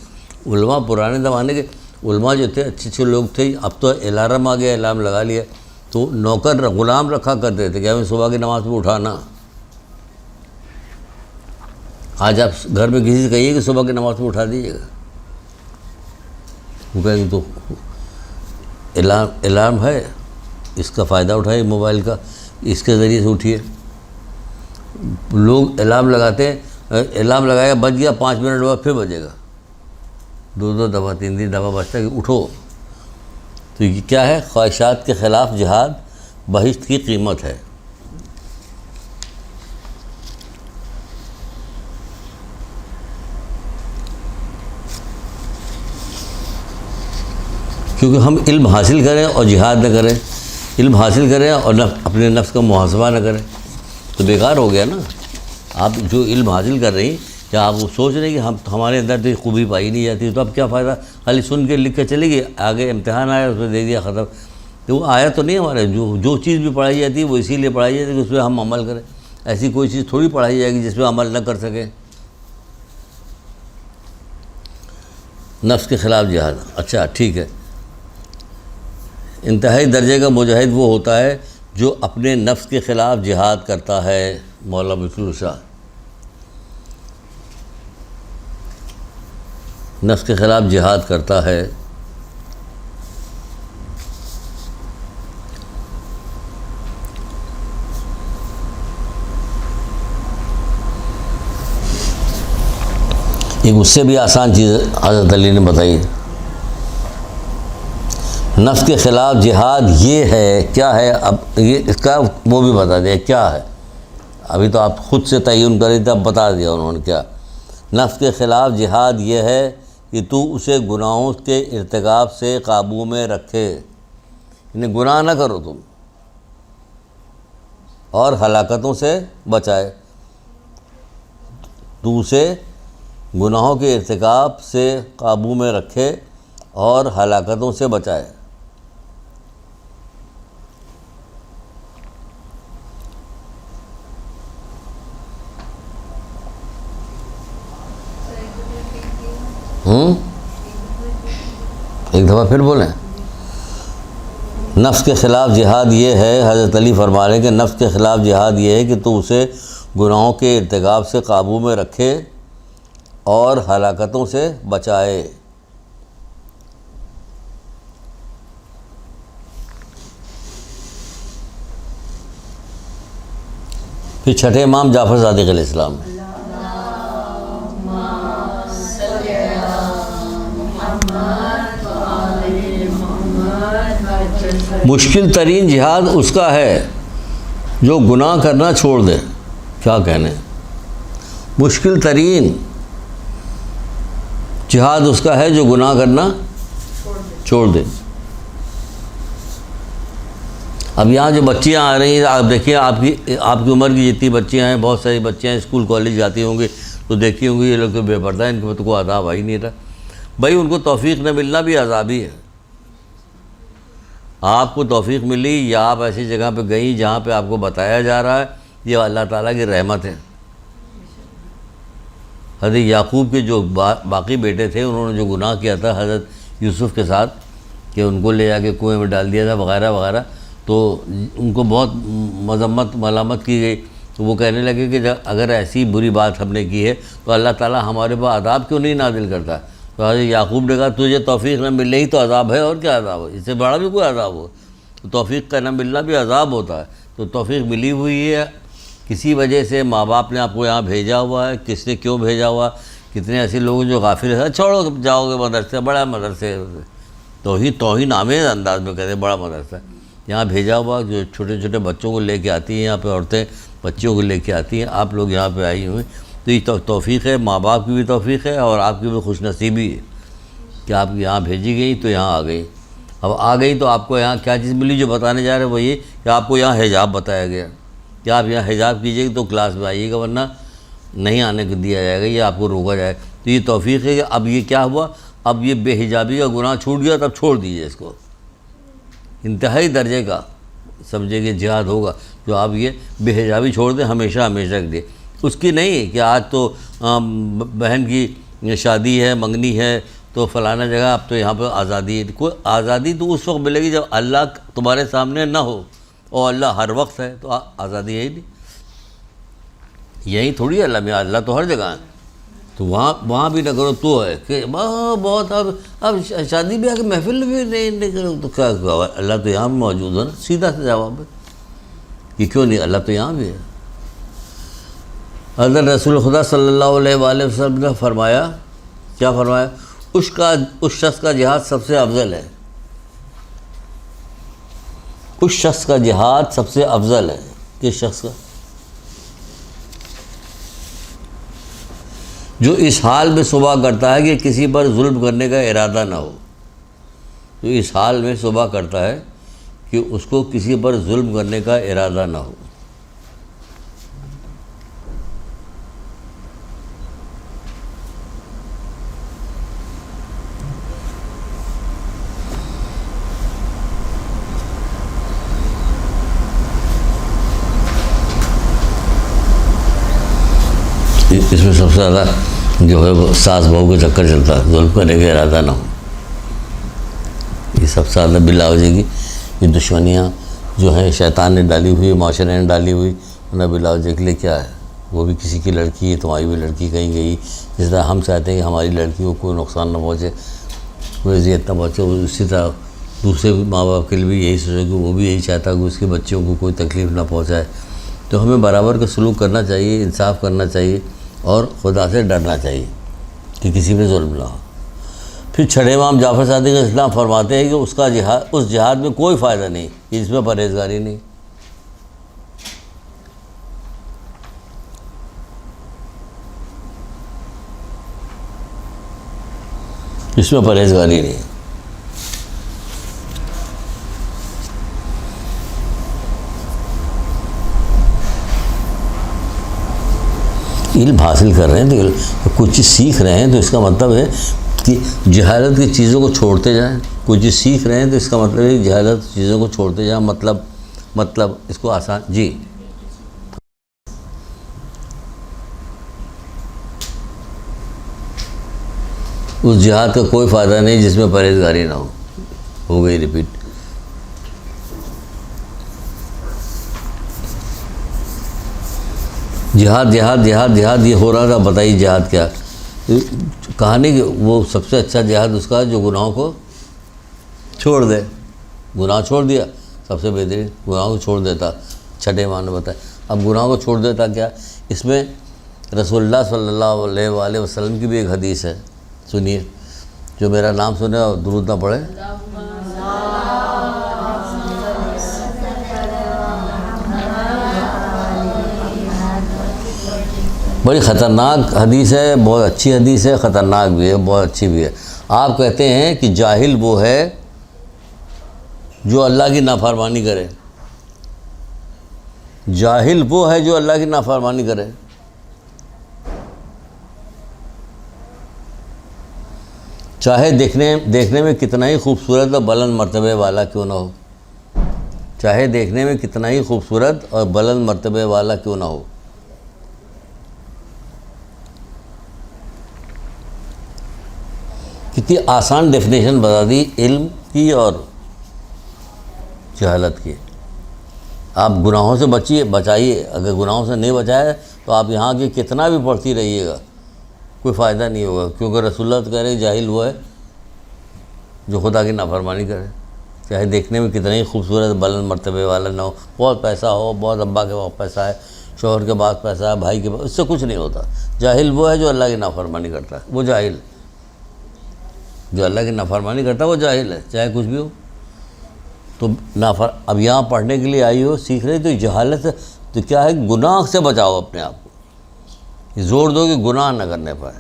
علماء پرانے زمانے کے علماء جو تھے اچھے لوگ تھے. اب تو الارم آ گیا, الارم لگا لیا, تو نوکر غلام رکھا کرتے تھے کہ ہمیں صبح کی نماز پہ اٹھانا. آج آپ گھر میں کسی سے کہیے کہ صبح کی نماز پہ اٹھا دیجیے گا, وہ کہیں گے تو الارم ہے, اس کا فائدہ اٹھائیے موبائل کا, اس کے ذریعے سے اٹھیے. لوگ الارم لگاتے ہیں, الارم لگایا بج گیا, 5 منٹ بعد پھر بجے گا, 2 دفعہ 3 دفعہ بجتا ہے کہ اٹھو. تو یہ کیا ہے؟ خواہشات کے خلاف جہاد بہشت کی قیمت ہے. کیونکہ ہم علم حاصل کریں اور جہاد نہ کریں, علم حاصل کریں اور اپنے نفس کا محاسبہ نہ کریں, تو بیکار ہو گیا نا. آپ جو علم حاصل کر رہی ہیں, کیا آپ وہ سوچ رہے ہیں کہ ہمارے اندر تو خوبی پائی نہیں جاتی, تو اب کیا فائدہ؟ خالی سن کے لکھ کے چلے گی, آگے امتحان آیا اس میں دے دیا, ختم. تو وہ آیا تو نہیں ہمارے. جو چیز بھی پڑھائی جاتی ہے وہ اسی لیے پڑھائی جاتی ہے کہ اس پہ ہم عمل کریں. ایسی کوئی چیز تھوڑی پڑھائی جائے گی جس پہ عمل نہ کر سکیں. نفس کے خلاف جہاد, اچھا ٹھیک ہے. انتہائی درجے کا مجاہد وہ ہوتا ہے جو اپنے نفس کے خلاف جہاد کرتا ہے. مولا مشکل کشا نفس کے خلاف جہاد کرتا ہے. ایک اس سے بھی آسان چیز حضرت علی نے بتائی. نفس کے خلاف جہاد یہ ہے, کیا ہے؟ اب یہ اس کا وہ بھی بتا دیا کیا ہے. ابھی تو آپ خود سے تعین کریں تھے, اب بتا دیا انہوں نے کیا. نفس کے خلاف جہاد یہ ہے کہ تو اسے گناہوں کے ارتکاب سے قابو میں رکھے, یعنی گناہ نہ کرو تم, اور ہلاکتوں سے بچائے. تو اسے گناہوں کے ارتکاب سے قابو میں رکھے اور ہلاکتوں سے بچائے. ایک دفعہ پھر بولیں. نفس کے خلاف جہاد یہ ہے, حضرت علی فرما رہے ہیں کہ نفس کے خلاف جہاد یہ ہے کہ تو اسے گناہوں کے ارتکاب سے قابو میں رکھے اور ہلاکتوں سے بچائے. پھر چھٹے امام جعفر صادق علیہ السلام. مشکل ترین جہاد اس کا ہے جو گناہ کرنا چھوڑ دے. کیا کہنے, مشکل ترین جہاد اس کا ہے جو گناہ کرنا چھوڑ دے. اب یہاں جو بچیاں آ رہی ہیں، آپ دیکھیے آپ کی عمر کی جتنی بچیاں ہیں، بہت ساری بچیاں اسکول کالج جاتی ہوں گی تو دیکھی ہوں گی یہ لوگ تو بے پردہ ہیں، ان کو تو کوئی عذاب آ ہی نہیں رہا. بھائی ان کو توفیق نہ ملنا بھی عذاب ہی ہے. آپ کو توفیق ملی یا آپ ایسی جگہ پہ گئیں جہاں پہ آپ کو بتایا جا رہا ہے، یہ اللہ تعالیٰ کی رحمت ہے. حضرت یعقوب کے جو باقی بیٹے تھے انہوں نے جو گناہ کیا تھا حضرت یوسف کے ساتھ کہ ان کو لے جا کے کنویں میں ڈال دیا تھا وغیرہ وغیرہ، تو ان کو بہت مذمت ملامت کی گئی. تو وہ کہنے لگے کہ اگر ایسی بری بات ہم نے کی ہے تو اللہ تعالیٰ ہمارے پاس عذاب کیوں نہیں نازل کرتا. تو حضرت یعقوب نے کہا تجھے توفیق نہ مل رہی تو عذاب ہے، اور کیا عذاب ہے، اس سے بڑا بھی کوئی عذاب ہو. تو توفیق کا نہ ملنا بھی عذاب ہوتا ہے. تو توفیق ملی ہوئی ہے کسی وجہ سے، ماں باپ نے آپ کو یہاں بھیجا ہوا ہے، کس نے کیوں بھیجا ہوا. کتنے ایسے لوگ جو غافل ہیں، چھوڑو جاؤ گے مدرسے، بڑا مدرسے، توہین آمیز انداز میں کہتے ہیں بڑا مدرسہ یہاں بھیجا ہوا. جو چھوٹے چھوٹے بچوں کو لے کے آتی ہیں یہاں پہ، عورتیں بچوں کو لے کے آتی ہیں، آپ لوگ یہاں پہ آئی ہوئے. تو یہ توفیق ہے، ماں باپ کی بھی توفیق ہے اور آپ کی بھی خوش نصیبی ہے کہ آپ یہاں بھیجی گئی تو یہاں آ گئی. اب آ گئی تو آپ کو یہاں کیا چیز ملی جو بتانے جا رہے ہیں وہ یہ کہ آپ کو یہاں حجاب بتایا گیا کہ آپ یہاں حجاب کیجیے گا تو کلاس میں آئیے گا، ورنہ نہیں آنے کو دیا جائے گا یا آپ کو روکا جائے. تو یہ توفیق ہے کہ اب یہ کیا ہوا، اب یہ بے حجابی کا گناہ چھوٹ گیا، تب چھوڑ دیجیے اس کو. انتہائی درجے کا سمجھے کہ جہاد ہوگا جو آپ یہ بے حجابی چھوڑ دیں ہمیشہ ہمیشہ کے لیے. اس کی نہیں کہ آج تو بہن کی شادی ہے، منگنی ہے تو فلانا جگہ اب تو یہاں پہ آزادی ہے. کوئی آزادی تو اس وقت ملے گی جب اللہ تمہارے سامنے نہ ہو، اور اللہ ہر وقت ہے تو آزادی ہے ہی نہیں. یہی تھوڑی اللہ میں، اللہ تو ہر جگہ ہے. تو وہاں بھی نہ کرو تو ہے کہ بہت اب شادی بیاہ کی محفل بھی نہیں کرو تو کیا، اللہ تو یہاں بھی موجود ہے نا. سیدھا سے جواب ہے کہ کیوں نہیں، اللہ تو یہاں بھی ہے. حضرت رسول خدا صلی اللہ علیہ وآلہ وسلم نے فرمایا، کیا فرمایا، اس شخص کا جہاد سب سے افضل ہے. اس شخص کا جہاد سب سے افضل ہے. کس شخص کا؟ جو اس حال میں صبح کرتا ہے کہ کسی پر ظلم کرنے کا ارادہ نہ ہو. جو اس حال میں صبح کرتا ہے کہ اس کو کسی پر ظلم کرنے کا ارادہ نہ ہو. اس میں سب سے زیادہ جو ہے وہ ساس بہو کا چکر چلتا ہے، ظلم کرنے کا ارادہ نہ ہو. یہ سب سے زیادہ بلا ہو جائے گی. یہ دشمنیاں جو ہیں شیطان نے ڈالی ہوئی، معاشرے نے ڈالی ہوئی، انہیں بلا ہو جائے کے لیے کیا ہے. وہ بھی کسی کی لڑکی ہے، تمہاری بھی لڑکی کہیں گئی. جس طرح ہم چاہتے ہیں کہ ہماری لڑکی کو کوئی نقصان نہ پہنچے، کوئی اذیت نہ پہنچے، اسی طرح دوسرے ماں باپ کے لیے بھی یہی سوچے کہ وہ بھی یہی چاہتا ہے کہ اس کے بچوں کو کوئی تکلیف نہ پہنچائے. تو ہمیں برابر کا سلوک کرنا چاہیے، انصاف کرنا چاہیے اور خدا سے ڈرنا چاہیے کہ کسی پہ ظلم نہ ہو. پھر چھٹے امام جعفر صادق اسلام فرماتے ہیں کہ اس جہاد میں کوئی فائدہ نہیں، اس میں پرہیزگاری نہیں. اس میں پرہیزگاری نہیں. علم حاصل کر رہے ہیں تو کچھ چیز سیکھ رہے ہیں تو اس کا مطلب ہے کہ جہالت کی چیزوں کو چھوڑتے جائیں. کچھ چیز سیکھ رہے ہیں تو اس کا مطلب ہے کہ جہالت کی چیزوں کو چھوڑتے جائیں. مطلب اس کو آسان جی اس جہاد کا کوئی فائدہ نہیں جس میں پرہیزگاری نہ ہو گئی ریپیٹ. جہاد جہاد جہاد جہاد یہ ہو رہا تھا. بتائیے جہاد کیا کہانی کہ وہ سب سے اچھا جہاد اس کا جو گناہوں کو چھوڑ دے. گناہ چھوڑ دیا سب سے بہترین، گناہوں کو چھوڑ دیتا. چھٹے امام نے بتایا. اب گناہوں کو چھوڑ دیتا کیا، اس میں رسول اللہ صلی اللہ علیہ وآلہ وسلم کی بھی ایک حدیث ہے. سنیے، جو میرا نام سنے اور درود نہ پڑھے. بڑی خطرناک حدیث ہے، بہت اچھی حدیث ہے، خطرناک بھی ہے، بہت اچھی بھی ہے. آپ کہتے ہیں کہ جاہل وہ ہے جو اللہ کی نافرمانی کرے. جاہل وہ ہے جو اللہ کی نافرمانی کرے. چاہے دیکھنے میں کتنا ہی خوبصورت اور بلند مرتبے والا کیوں نہ ہو. چاہے دیکھنے میں کتنا ہی خوبصورت اور بلند مرتبے والا کیوں نہ ہو. کتنی آسان ڈیفینیشن بتا دی علم کی اور جہالت کی. آپ گناہوں سے بچائیے. اگر گناہوں سے نہیں بچائے تو آپ یہاں کے کتنا بھی پڑھتی رہیے گا کوئی فائدہ نہیں ہوگا, کیونکہ رسول اللہ تو کہہ رہے جاہل وہ ہے جو خدا کی نافرمانی کرے. چاہے دیکھنے میں کتنا ہی خوبصورت بلند مرتبے والا نہ ہو, بہت پیسہ ہو, بہت ابا کے پاس پیسہ ہے, شوہر کے پاس پیسہ ہے, بھائی کے پاس, اس سے کچھ نہیں ہوتا. جاہل وہ ہے جو اللہ کی نافرمانی کرتا ہے, وہ جاہل ہے. جو اللہ کی نافرمانی کرتا ہے وہ جاہل ہے, چاہے کچھ بھی ہو. تو اب یہاں پڑھنے کے لیے آئی ہو, سیکھ رہے تو جہالت تو کیا ہے, گناہ سے بچاؤ اپنے آپ کو. زور دو کہ گناہ نہ کرنے پائے.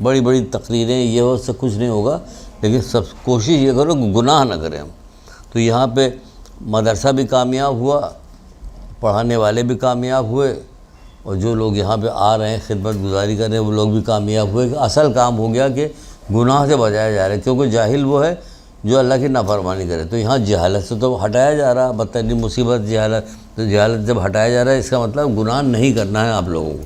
بڑی بڑی تقریریں یہ ہو, سے کچھ نہیں ہوگا, لیکن سب کوشش یہ کرو کہ گناہ نہ کریں ہم. تو یہاں پہ مدرسہ بھی کامیاب ہوا, پڑھانے والے بھی کامیاب ہوئے, اور جو لوگ یہاں پہ آ رہے ہیں خدمت گزاری کر رہے ہیں وہ لوگ بھی کامیاب ہوئے. کہ اصل کام ہو گیا کہ گناہ سے بچایا جا رہا ہے, کیونکہ جاہل وہ ہے جو اللہ کی نافرمانی کرے. تو یہاں جہالت سے تو ہٹایا جا رہا, بدترین مصیبت جہالت. تو جہالت جب ہٹایا جا رہا ہے اس کا مطلب گناہ نہیں کرنا ہے آپ لوگوں کو,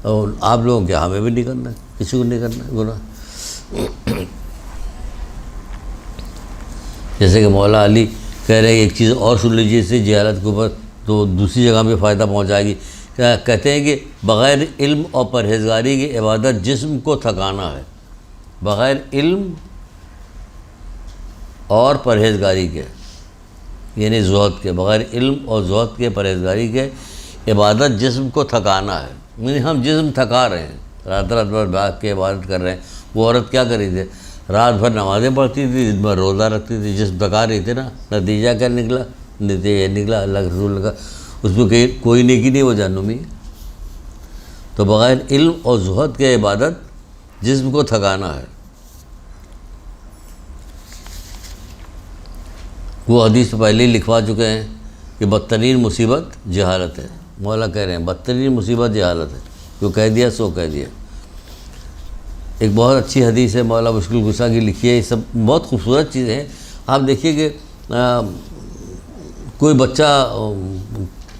اور آپ لوگوں کیا ہمیں بھی نہیں کرنا ہے, کسی کو نہیں کرنا ہے گناہ. جیسے کہ مولا علی کہہ رہے ہیں ایک چیز اور سن لیجیے اس سے جہالت کے اوپر, تو دوسری جگہ پہ فائدہ پہنچائے گی. کہتے ہیں کہ بغیر علم اور پرہیزگاری کی عبادت جسم کو تھکانا ہے. بغیر علم اور پرہیزگاری کے, یعنی زہد کے, بغیر علم اور زہد کے پرہیزگاری کے عبادت جسم کو تھکانا ہے. یعنی ہم جسم تھکا رہے ہیں, رات بھر بھاگ کے عبادت کر رہے ہیں. وہ عورت کیا کری تھی, رات بھر نمازیں پڑھتی تھی, دن بھر روزہ رکھتی تھی, جسم تھکا رہی تھی نا. نتیجہ کیا نکلا, نتیجہ یہ نکلا اللہ کے رسول کا اس میں کوئی نیکی نہیں, وہ جہنمی ہے. تو بغیر علم اور زہد کے عبادت جسم کو تھکانا ہے. وہ حدیث پہلے ہی لکھوا چکے ہیں کہ بدترین مصیبت جہالت ہے. مولا کہہ رہے ہیں بدترین مصیبت جہالت ہے, جو کہہ دیا سو کہہ دیا. ایک بہت اچھی حدیث ہے مولا مشکل کشا کی لکھی ہے. یہ سب بہت خوبصورت چیزیں ہیں. آپ دیکھیے کہ کوئی بچہ,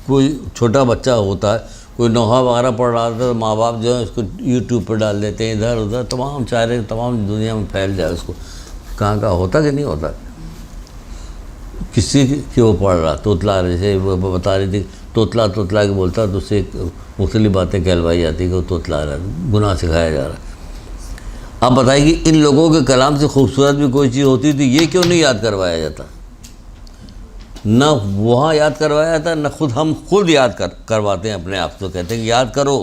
کوئی چھوٹا بچہ ہوتا ہے, کوئی نوحہ وغیرہ پڑھ رہا تھا, تو ماں باپ جو ہے اس کو یوٹیوب پہ ڈال دیتے ہیں, ادھر ادھر تمام چاہ رہے تمام دنیا میں پھیل جائے. اس کو کہاں ہوتا کہ نہیں ہوتا. کسی کی وہ پڑھ رہا توتلا, جیسے وہ بتا رہی تھی توتلا کے بولتا, تو اس سے مختلف باتیں کہلوائی جاتی کہ وہ توتلا رہا ہے, گناہ سکھایا جا رہا ہے. آپ بتائیے کہ ان لوگوں کے کلام سے خوبصورت بھی کوئی چیز ہوتی تھی, یہ کیوں نہیں یاد کروایا جاتا؟ نہ وہاں یاد کروایا جاتا, نہ ہم خود یاد کرواتے ہیں اپنے آپ کو, کہتے ہیں کہ یاد کرو.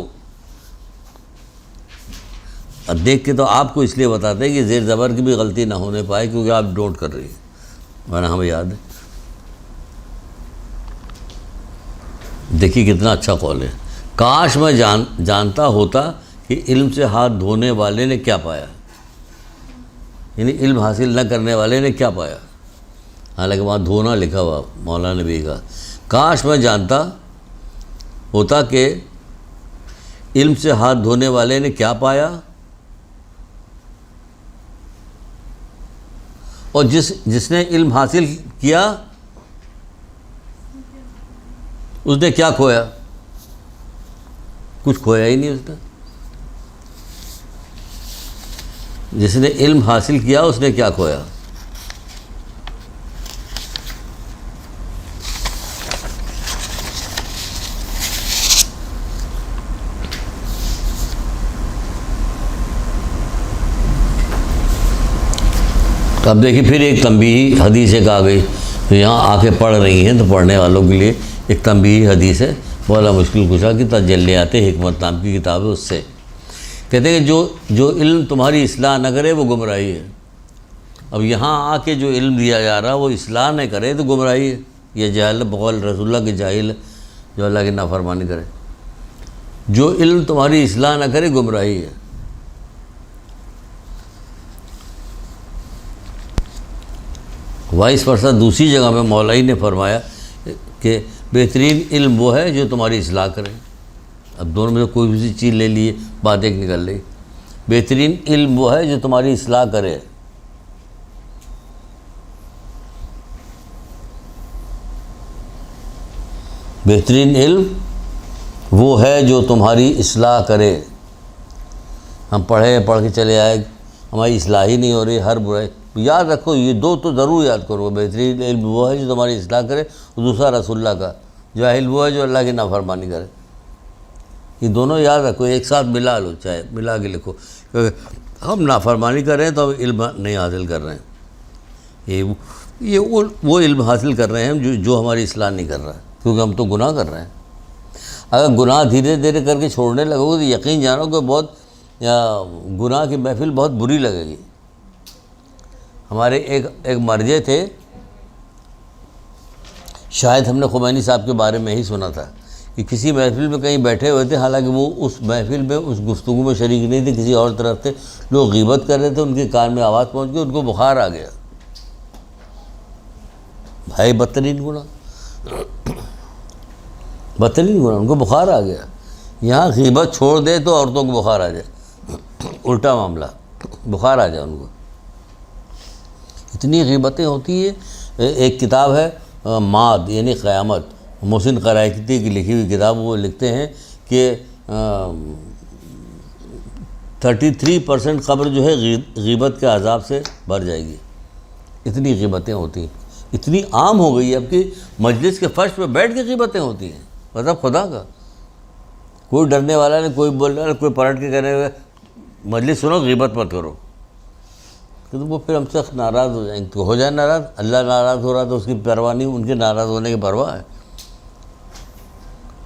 اور دیکھ کے تو آپ کو اس لیے بتاتے ہیں کہ زیر زبر کی بھی غلطی نہ ہونے پائے, کیونکہ آپ ڈونٹ کر رہی ہیں, ورنہ ہمیں یاد ہے. دیکھیے کتنا اچھا قول ہے. کاش میں جانتا ہوتا کہ علم سے ہاتھ دھونے والے نے کیا پایا, یعنی علم حاصل نہ کرنے والے نے کیا پایا. حالانکہ وہاں دھونا لکھا ہوا, مولانا نے بھی کہا کاش میں جانتا ہوتا کہ علم سے ہاتھ دھونے والے نے کیا پایا, اور جس نے علم حاصل کیا اس نے کیا کھویا. کچھ کھویا ہی نہیں اس نے. جس نے علم حاصل کیا اس نے کیا کھویا. اب دیکھیے پھر ایک تنبیہی حدیث ایک آ گئی, تو یہاں آ کے پڑھ رہی ہیں تو پڑھنے والوں کے لیے ایک تنبیہی حدیث ہے مولا مشکل کشا کی تجلیات حکمت نام کی کتاب ہے. اس سے کہتے ہیں کہ جو علم تمہاری اصلاح نہ کرے وہ گمراہی ہے. اب یہاں آ کے جو علم دیا جا رہا وہ اصلاح نہ کرے تو گمراہی ہے. یہ جاہل بقول رسول اللہ کی جاہل ہے جو اللہ کی نافرمانی کرے. جو علم تمہاری اصلاح نہ کرے گمراہی ہے. وائس ورثہ دوسری جگہ میں مولا ہی نے فرمایا کہ بہترین علم وہ ہے جو تمہاری اصلاح کرے. اب دونوں میں سے کوئی بھی چیز لے لیے, بات ایک نکل رہی. بہترین علم وہ ہے جو تمہاری اصلاح کرے. بہترین علم وہ ہے جو تمہاری اصلاح کرے. ہم پڑھ کے چلے آئے, ہماری اصلاح ہی نہیں ہو رہی, ہر برائی. یاد رکھو, یہ دو تو ضرور یاد کرو. بہترین علم وہ ہے جو تمہاری اصلاح کرے, اور دوسرا رسول اللہ کا. جاہل وہ ہے جو اللہ کی نافرمانی کرے. یہ دونوں یاد رکھو, ایک ساتھ ملا لو, چاہے ملا کے لکھو. کیونکہ ہم نافرمانی کر رہے ہیں تو ہم علم نہیں حاصل کر رہے ہیں. یہ وہ علم حاصل کر رہے ہیں جو ہماری اصلاح نہیں کر رہا ہے, کیونکہ ہم تو گناہ کر رہے ہیں. اگر گناہ دھیرے دھیرے کر کے چھوڑنے لگو تو یقین جانو کہ بہت گناہ کی محفل بہت بری لگے گی. ہمارے ایک مرجع تھے, شاید ہم نے خمینی صاحب کے بارے میں ہی سنا تھا کہ کسی محفل میں کہیں بیٹھے ہوئے تھے, حالانکہ وہ اس محفل میں اس گفتگو میں شریک نہیں تھے, کسی اور طرف تھے. لوگ غیبت کر رہے تھے, ان کے کان میں آواز پہنچ گئی, ان کو بخار آ گیا. بھائی بدترین گناہ, بدترین گناہ, ان کو بخار آ گیا. یہاں غیبت چھوڑ دے تو عورتوں کو بخار آ جائے, الٹا معاملہ, بخار آ جائے ان کو. اتنی غیبتیں ہوتی ہیں. ایک کتاب ہے ماد یعنی قیامت, محسن قرائتی کی لکھی ہوئی کتاب. وہ لکھتے ہیں کہ 33% قبر جو ہے غیبت کے عذاب سے بھر جائے گی. اتنی غیبتیں ہوتی ہیں, اتنی عام ہو گئی ہے اب کہ مجلس کے فرش پہ بیٹھ کے غیبتیں ہوتی ہیں. مطلب خدا کا کوئی ڈرنے والا نہیں, کوئی بول رہا ہے, کوئی پلٹ کے کہنے ہوئے مجلس سنو غیبت مت کرو. تو وہ پھر ہم سے ناراض ہو جائیں گے. تو ہو جائے ناراض, اللہ ناراض ہو رہا تو اس کی پرواہ نہیں, ان کے ناراض ہونے کی پرواہ ہے.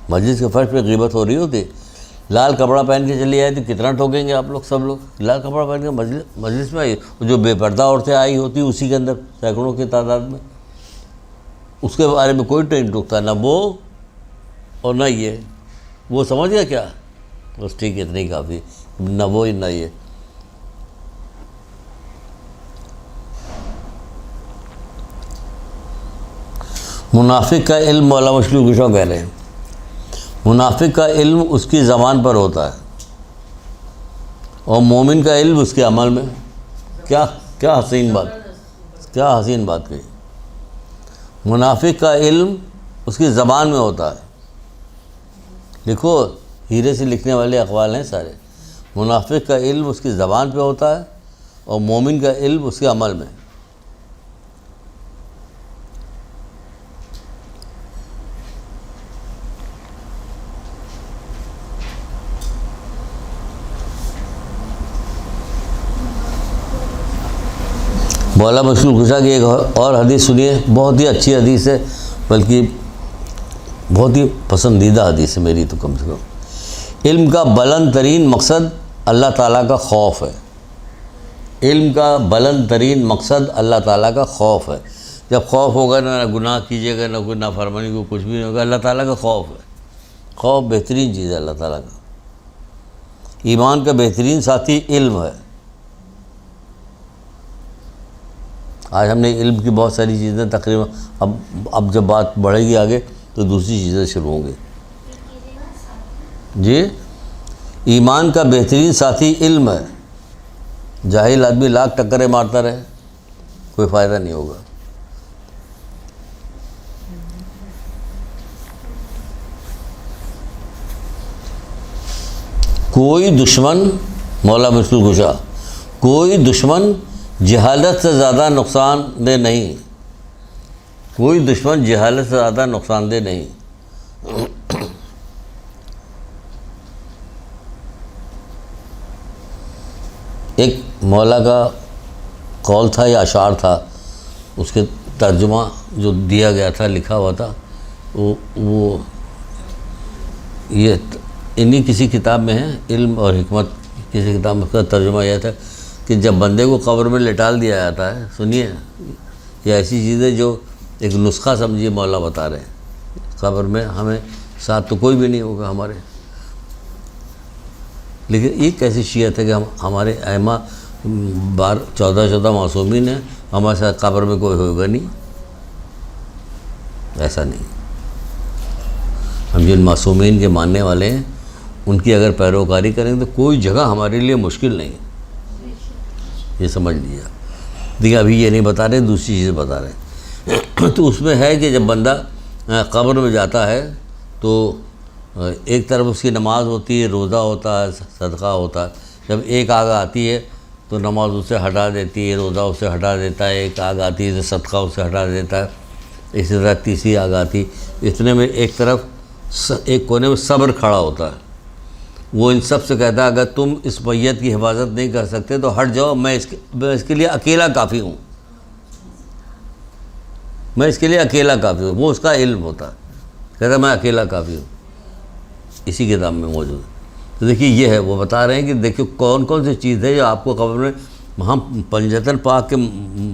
مجلس کے فرش پہ غیبت ہو رہی ہوتی, لال کپڑا پہن کے چلی آئی تو کتنا ٹھوکیں گے آپ لوگ, سب لوگ لال کپڑا پہن کے مجلس میں آئی. جو بے پردہ عورتیں آئی ہوتی اسی کے اندر سینکڑوں کی تعداد میں, اس کے بارے میں کوئی ٹرین ٹوکتا, نہ وہ اور نہ یہ. وہ سمجھ گیا کیا, بس ٹھیک ہے, اتنا ہی کافی. نہ وہ نہ یہ. منافق کا علم, مولانا مشکل کشا کہہ رہے ہیں, منافق کا علم اس کی زبان پر ہوتا ہے, اور مومن کا علم اس کے عمل میں. کیا حسین بات, کیا حسین بات کہی. منافق کا علم اس کی زبان میں ہوتا ہے. لکھو, ہیرے سے لکھنے والے اقوال ہیں سارے. منافق کا علم اس کی زبان پہ ہوتا ہے, اور مومن کا علم اس کے عمل میں. مولانا مشکل کشا کی ایک اور حدیث سنیے, بہت ہی اچھی حدیث ہے, بلکہ بہت ہی پسندیدہ حدیث ہے میری تو کم سے کم. علم کا بلند ترین مقصد اللہ تعالیٰ کا خوف ہے. علم کا بلند ترین مقصد اللہ تعالیٰ کا خوف ہے. جب خوف ہوگا نہ گناہ کیجیے گا, نہ کوئی نافرمانی کو کچھ بھی نہیں ہوگا. اللہ تعالیٰ کا خوف ہے. خوف بہترین چیز ہے اللہ تعالیٰ کا. ایمان کا بہترین ساتھی علم ہے. آج ہم نے علم کی بہت ساری چیزیں تقریباً, اب جب بات بڑھے گی آگے تو دوسری چیزیں شروع ہوں گی. جی, ایمان کا بہترین ساتھی علم ہے. جاہل آدمی لاکھ ٹکریں مارتا رہے, کوئی فائدہ نہیں ہوگا. کوئی دشمن, مولانا مشکل کشا, کوئی دشمن جہالت سے زیادہ نقصان دہ نہیں. کوئی دشمن جہالت سے زیادہ نقصان دہ نہیں. ایک مولا کا قول تھا یا اشعار تھا, اس کے ترجمہ جو دیا گیا تھا, لکھا ہوا تھا, وہ یہ انہی کسی کتاب میں ہے, علم اور حکمت کسی کتاب میں. اس کا ترجمہ یہ تھا کہ جب بندے کو قبر میں لٹال دیا جاتا ہے, سنیے, یہ ایسی چیزیں جو ایک نسخہ سمجھیے مولا بتا رہے ہیں. قبر میں ہمیں ساتھ تو کوئی بھی نہیں ہوگا ہمارے, لیکن ایک ایسی شیعت ہے کہ ہمارے ائمہ 14 معصومین ہیں, ہمارے ساتھ قبر میں کوئی ہوگا نہیں, ایسا نہیں. ہم جن معصومین کے ماننے والے ہیں ان کی اگر پیروکاری کریں تو کوئی جگہ ہمارے لیے مشکل نہیں ہے، یہ سمجھ لیجیے۔ دیکھیے ابھی یہ نہیں بتا رہے، دوسری چیز بتا رہے ہیں۔ تو اس میں ہے کہ جب بندہ قبر میں جاتا ہے تو ایک طرف اس کی نماز ہوتی ہے، روزہ ہوتا ہے، صدقہ ہوتا ہے۔ جب ایک آگ آتی ہے تو نماز اس سے ہٹا دیتی ہے، روزہ اس سے ہٹا دیتا ہے، ایک آگ آتی ہے تو صدقہ اس سے ہٹا دیتا ہے، اسی طرح تیسری آگ آتی۔ اتنے میں ایک طرف ایک کونے میں صبر کھڑا ہوتا ہے، وہ ان سب سے کہتا ہے اگر تم اس میت کی حفاظت نہیں کر سکتے تو ہٹ جاؤ، میں اس کے لیے اکیلا کافی ہوں، میں اس کے لیے اکیلا کافی ہوں۔ وہ اس کا علم ہوتا ہے، کہتا ہے میں اکیلا کافی ہوں، اسی کتاب میں موجود ہے۔ تو دیکھیے یہ ہے، وہ بتا رہے ہیں کہ دیکھیے کون کون سی چیز ہے جو آپ کو قبر میں، ہم پنجتن پاک کے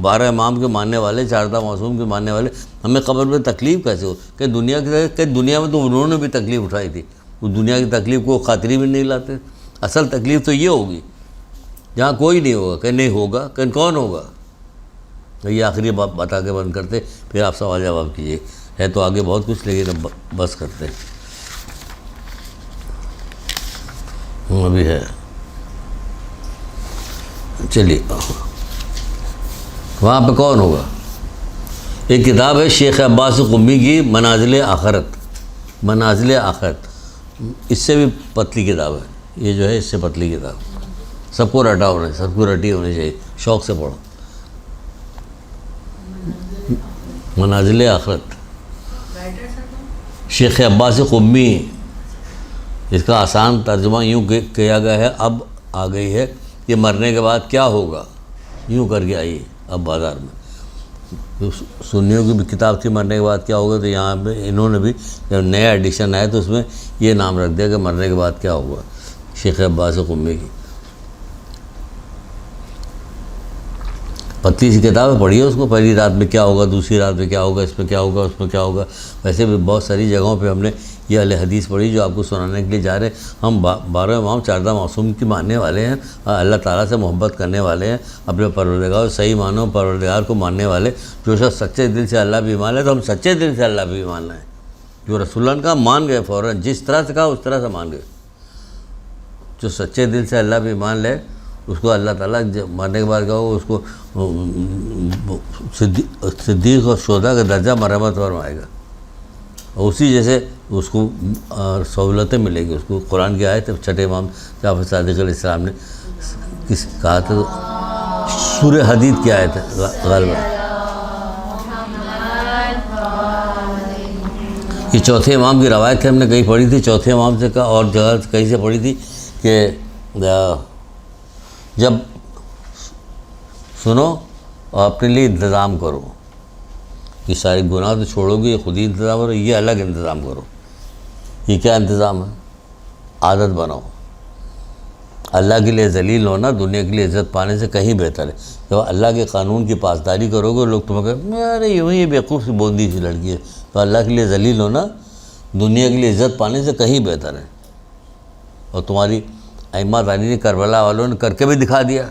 12 امام کے ماننے والے، 14 معصوم کے ماننے والے، ہمیں قبر میں تکلیف کیسے ہو؟ کہ دنیا میں تو انہوں نے بھی تکلیف اٹھائی تھی، اس دنیا کی تکلیف کو خاطری بھی نہیں لاتے۔ اصل تکلیف تو یہ ہوگی جہاں کوئی نہیں ہوگا، کہ نہیں ہوگا، کہ کون ہوگا؟ یہ آخری بات بتا کے بند کرتے، پھر آپ سوال جواب کیجیے، ہے تو آگے بہت کچھ لیکن اب بس کرتے ہیں، ابھی ہے۔ چلیے وہاں پہ کون ہوگا؟ ایک کتاب ہے شیخ عباس قمی کی منازل آخرت، منازل آخرت، اس سے بھی پتلی کتاب ہے یہ، جو ہے اس سے پتلی کتاب، سب کو رٹا ہونا، سب کو رٹی ہونی چاہیے، شوق سے پڑھو۔ منازل آخرت، شیخ عباس قمی، اس کا آسان ترجمہ یوں کیا گیا ہے، اب آ گئی ہے کہ مرنے کے بعد کیا ہوگا، یوں کر کے آئی اب بازار میں۔ سنیوں کی بھی کتاب تھی مرنے کے بعد کیا ہوگا، تو یہاں پہ انہوں نے بھی جب نیا ایڈیشن آیا تو اس میں یہ نام رکھ دیا کہ مرنے کے بعد کیا ہوگا، شیخ عباس قمی کی پتلی سی کتاب ہے، پڑھیے اس کو، پہلی رات میں کیا ہوگا، دوسری رات میں کیا ہوگا، اس میں کیا ہوگا، اس میں کیا ہوگا۔ ویسے بھی بہت ساری جگہوں پہ ہم نے یہ اہل حدیث پڑھی جو آپ کو سنانے کے لیے جا رہے ہیں۔ ہم 12 امام 14 معصوم کی ماننے والے ہیں، اللہ تعالیٰ سے محبت کرنے والے ہیں، اپنے پروردگار صحیح معنوں پروردگار کو ماننے والے۔ جو شخص سچے دل سے اللہ بھی مان لے تو ہم سچے دل سے اللہ بھی ماننا ہے، جو رسول اللہ نے کہا مان گئے، فوراً جس طرح سے کہا اس طرح سے مان گئے۔ جو سچے دل سے اللہ بھی مان لے اس کو اللہ تعالیٰ مرنے کے بعد کہو اس کو صدیق اور شہداء کا درجہ مرحمت فرمائے گا، اور اسی جیسے اس کو سہولتیں ملے گی۔ اس کو قرآن کی آیت 6 امام جعفر صادق علیہ السلام نے کہا تھا، سورہ حدید کی آیت ہے غالباً، یہ چوتھے امام کی روایت ہم نے کہیں پڑھی تھی، چوتھے امام سے کہا اور جگہ کہیں سے پڑھی تھی کہ جب سنو اور اپنے لیے انتظام کرو، یہ سارے گناہ تو چھوڑو گے، یہ خود ہی انتظام کرو، یہ الگ انتظام کرو۔ یہ کیا انتظام ہے؟ عادت بناؤ، اللہ کے لیے ذلیل ہونا دنیا کے لیے عزت پانے سے کہیں بہتر ہے۔ جب اللہ کے قانون کی پاسداری کرو گے، لوگ تمہیں کہیں ارے یوں ہی بیوقوف سی بوندی سی لڑکی ہے، تو اللہ کے لیے ذلیل ہونا دنیا کے لیے عزت پانے سے کہیں بہتر ہے۔ اور تمہاری ائمہ دانی نے، کربلا والوں نے کر کے بھی دکھا دیا۔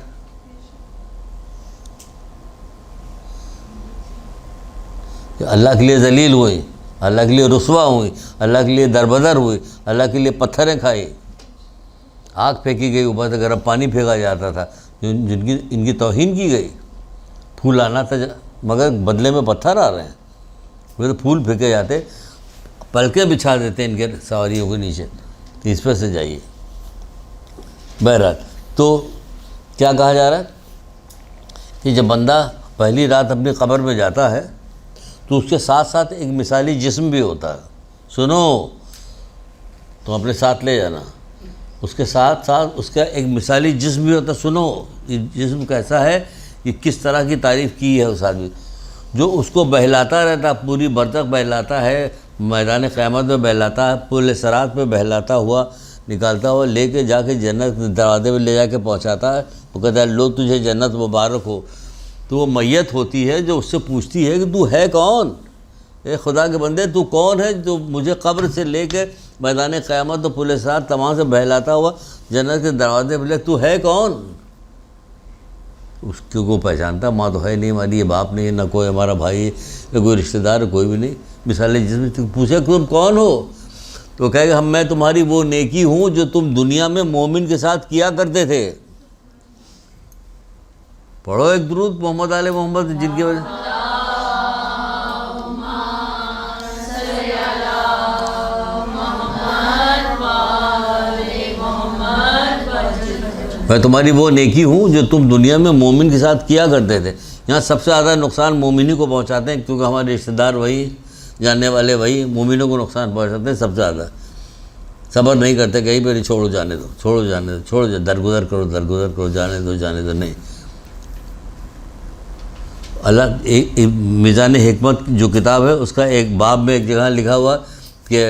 کہ اللہ کے لیے ذلیل ہوئی، اللہ کے لیے رسوا ہوئی، اللہ کے لیے دربدر ہوئی، اللہ کے لیے پتھریں کھائی، آگ پھینکی گئی، اوپر سے گرم پانی پھینکا جاتا تھا، ان کی توہین کی گئی۔ پھول آنا تھا مگر بدلے میں پتھر آ رہے ہیں، وہ تو پھول پھینکے جاتے، پلکیں بچھا دیتے ان کے سواریوں کے نیچے، تو اس پر سے جائیے۔ بہرحال تو کیا کہا جا رہا ہے کہ جب بندہ پہلی رات اپنی قبر میں جاتا ہے تو اس کے ساتھ ساتھ ایک مثالی جسم بھی ہوتا ہے۔ سنو، تم اپنے ساتھ لے جانا، اس کے ساتھ ساتھ اس کا ایک مثالی جسم بھی ہوتا ہے۔ سنو یہ جسم کیسا ہے، یہ کس طرح کی تعریف کی ہے اس آدمی، جو اس کو بہلاتا رہتا، پوری برزخ بہلاتا ہے، میدان قیامت میں بہلاتا ہے، پل صراط پہ بہلاتا ہوا نکالتا ہوا، لے کے جا کے جنت دروازے پہ لے جا کے پہنچاتا ہے۔ وہ کہتا ہے لو تجھے جنت مبارک ہو۔ تو وہ میت ہوتی ہے جو اس سے پوچھتی ہے کہ تو ہے کون، اے خدا کے بندے تو کون ہے جو مجھے قبر سے لے کے میدان قیامت و پل صراط تمام سے بہلاتا ہوا جنت کے دروازے پہ لے، تو ہے کون؟ اس کو پہچانتا، ماں تو ہے نہیں ہماری، یہ باپ نہیں، نہ کوئی ہمارا بھائی ہے، نہ کوئی رشتہ دار، کوئی بھی نہیں، مثال جس میں پوچھے تم کون ہو؟ تو کہے گا میں تمہاری وہ نیکی ہوں جو تم دنیا میں مومن کے ساتھ کیا کرتے تھے. پڑھو ایک درود محمد آل محمد جن کی وجہ میں تمہاری وہ نیکی ہوں جو تم دنیا میں مومن کے ساتھ کیا کرتے تھے. یہاں سب سے زیادہ نقصان مومنی کو پہنچاتے ہیں کیونکہ ہمارے رشتہ دار وہی جاننے والے وہی مومنوں کو نقصان پہنچاتے ہیں سب سے زیادہ. صبر نہیں کرتے کہیں پہ چھوڑو جانے دو چھوڑو جانے دو چھوڑو درگزر کرو جانے دو نہیں. اللہ میزان حکمت جو کتاب ہے اس کا ایک باب میں ایک جگہ لکھا ہوا کہ